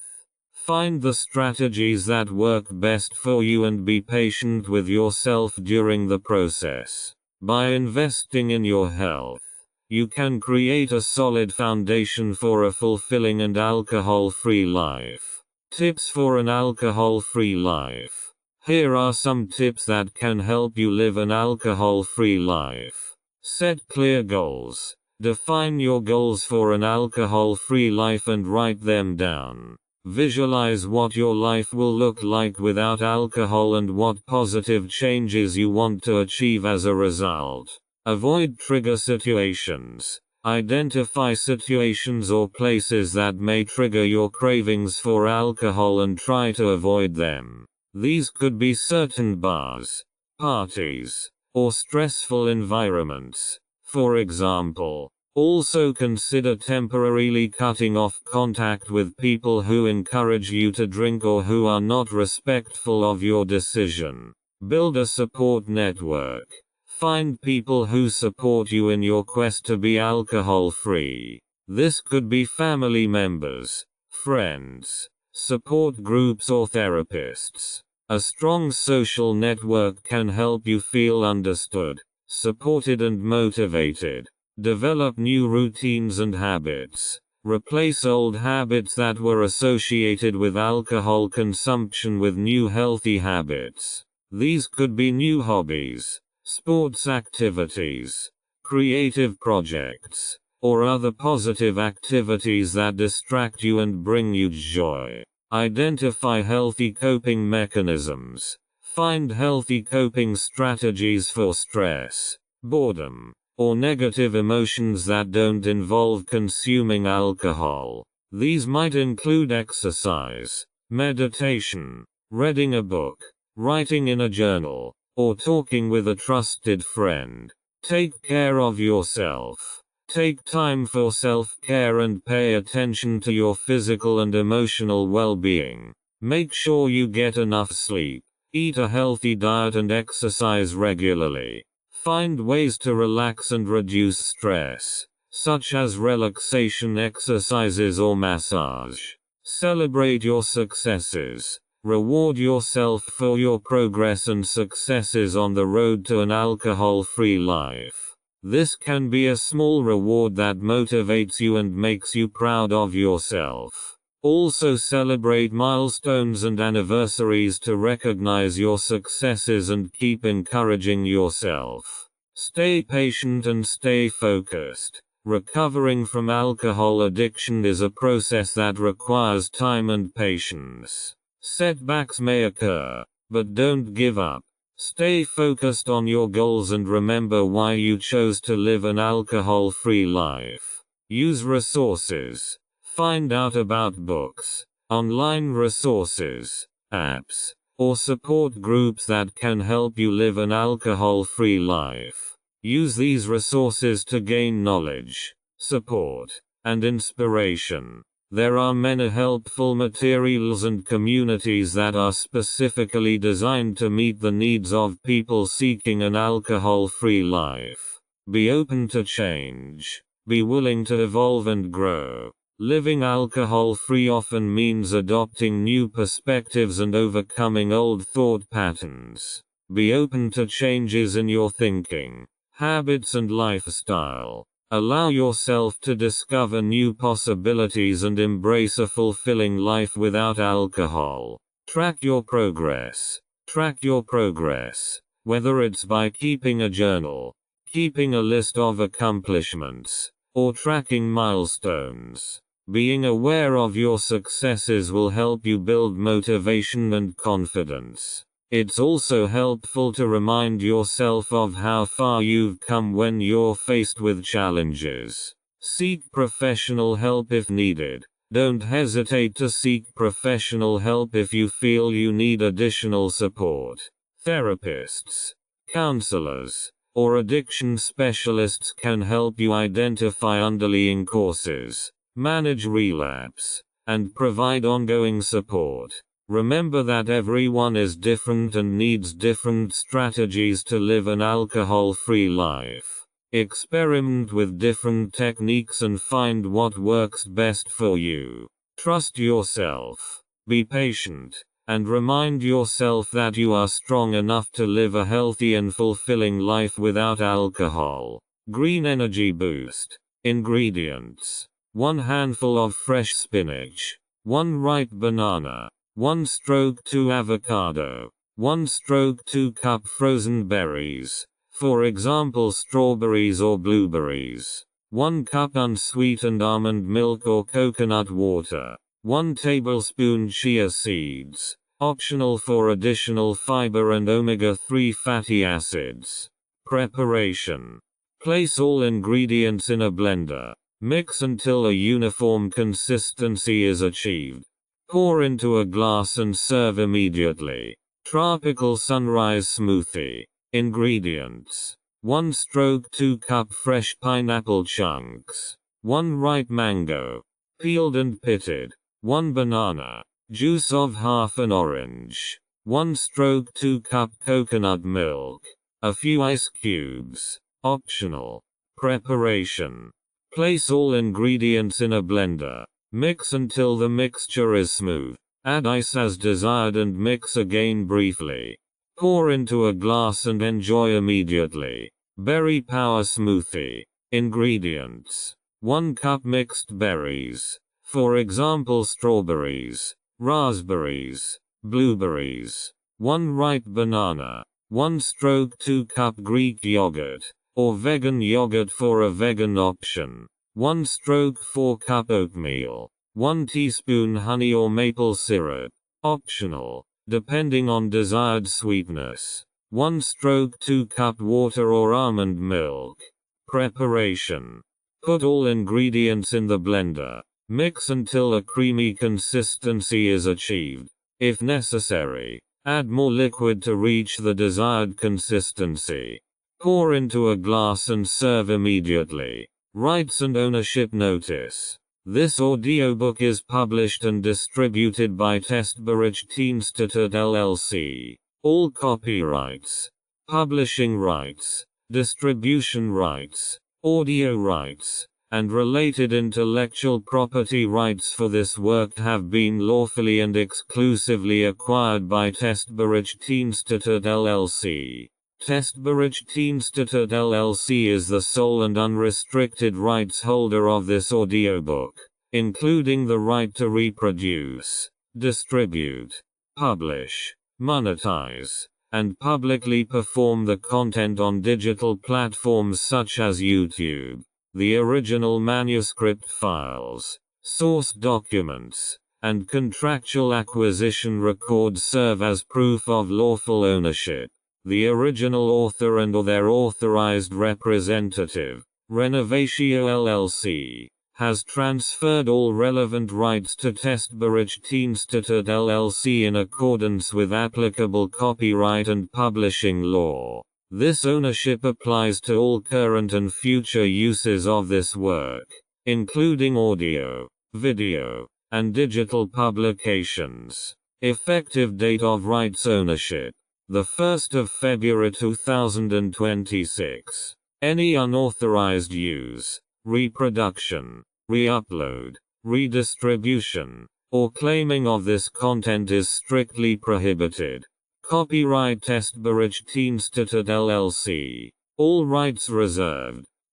Find the strategies that work best for you and be patient with yourself during the process. By investing in your health, you can create a solid foundation for a fulfilling and alcohol-free life. Tips for an alcohol-free life. Here are some tips that can help you live an alcohol-free life. Set clear goals. Define your goals for an alcohol-free life and write them down. Visualize what your life will look like without alcohol and what positive changes you want to achieve as a result. Avoid trigger situations. Identify situations or places that may trigger your cravings for alcohol and try to avoid them. These could be certain bars, parties, or stressful environments. For example, also consider temporarily cutting off contact with people who encourage you to drink or who are not respectful of your decision. Build a support network. Find people who support you in your quest to be alcohol-free. This could be family members, friends, support groups or therapists. A strong social network can help you feel understood, supported and motivated. Develop new routines and habits. Replace old habits that were associated with alcohol consumption with new healthy habits. These could be new hobbies, sports activities, creative projects, or other positive activities that distract you and bring you joy. Identify healthy coping mechanisms. Find healthy coping strategies for stress, boredom, or negative emotions that don't involve consuming alcohol. These might include exercise, meditation, reading a book, writing in a journal, or talking with a trusted friend. Take care of yourself. Take time for self-care and pay attention to your physical and emotional well-being. Make sure you get enough sleep, eat a healthy diet and exercise regularly. Find ways to relax and reduce stress, such as relaxation exercises or massage. Celebrate your successes. Reward yourself for your progress and successes on the road to an alcohol-free life. This can be a small reward that motivates you and makes you proud of yourself. Also celebrate milestones and anniversaries to recognize your successes and keep encouraging yourself. Stay patient and stay focused. Recovering from alcohol addiction is a process that requires time and patience. Setbacks may occur, but don't give up. Stay focused on your goals and remember why you chose to live an alcohol-free life. Use resources. Find out about books, online resources, apps, or support groups that can help you live an alcohol-free life. Use these resources to gain knowledge, support, and inspiration. There are many helpful materials and communities that are specifically designed to meet the needs of people seeking an alcohol-free life. Be open to change. Be willing to evolve and grow. Living alcohol-free often means adopting new perspectives and overcoming old thought patterns. Be open to changes in your thinking, habits and lifestyle. Allow yourself to discover new possibilities and embrace a fulfilling life without alcohol. Track your progress. Track your progress. Whether it's by keeping a journal, keeping a list of accomplishments, or tracking milestones. Being aware of your successes will help you build motivation and confidence. It's also helpful to remind yourself of how far you've come when you're faced with challenges. Seek professional help if needed. Don't hesitate to seek professional help if you feel you need additional support. Therapists, counselors, or addiction specialists can help you identify underlying causes, manage relapse, and provide ongoing support. Remember that everyone is different and needs different strategies to live an alcohol-free life. Experiment with different techniques and find what works best for you. Trust yourself, be patient, and remind yourself that you are strong enough to live a healthy and fulfilling life without alcohol. Green Energy Boost. Ingredients: 1 handful of fresh spinach, 1 ripe banana, 1/2 avocado, 1/2 cup frozen berries, for example strawberries or blueberries, 1 cup unsweetened almond milk or coconut water, 1 tablespoon chia seeds, optional for additional fiber and omega-3 fatty acids. Preparation: place all ingredients in a blender. Mix until a uniform consistency is achieved. Pour into a glass and serve immediately. Tropical Sunrise Smoothie. Ingredients: 1/2 cup fresh pineapple chunks, 1 ripe mango, peeled and pitted, 1 banana, juice of half an orange, 1/2 cup coconut milk, a few ice cubes, optional. Preparation: place all ingredients in a blender. Mix until the mixture is smooth. Add ice as desired and mix again briefly. Pour into a glass and enjoy immediately. Berry Power Smoothie. Ingredients: 1 cup mixed berries, for example strawberries, raspberries, blueberries, 1 ripe banana, 1/2 cup Greek yogurt, or vegan yogurt for a vegan option, 1/4 cup oatmeal, 1 teaspoon honey or maple syrup, optional, depending on desired sweetness, 1/2 cup water or almond milk. Preparation: put all ingredients in the blender. Mix until a creamy consistency is achieved. If necessary, add more liquid to reach the desired consistency. Pour into a glass and serve immediately. Rights and ownership notice. This audiobook is published and distributed by Testberichtdienste LLC. All copyrights, publishing rights, distribution rights, audio rights, and related intellectual property rights for this work have been lawfully and exclusively acquired by Testberichtdienste LLC. Testberichtdienste LLC is the sole and unrestricted rights holder of this audiobook, including the right to reproduce, distribute, publish, monetize, and publicly perform the content on digital platforms such as YouTube. The original manuscript files, source documents, and contractual acquisition records serve as proof of lawful ownership. The original author and or their authorized representative, Renovatio LLC, has transferred all relevant rights to Testberichtdienste LLC in accordance with applicable copyright and publishing law. This ownership applies to all current and future uses of this work, including audio, video, and digital publications. Effective date of rights ownership: the 1st of February 2026. Any unauthorized use, reproduction, re-upload, redistribution, or claiming of this content is strictly prohibited. Copyright Testberichtdienste LLC. All rights reserved.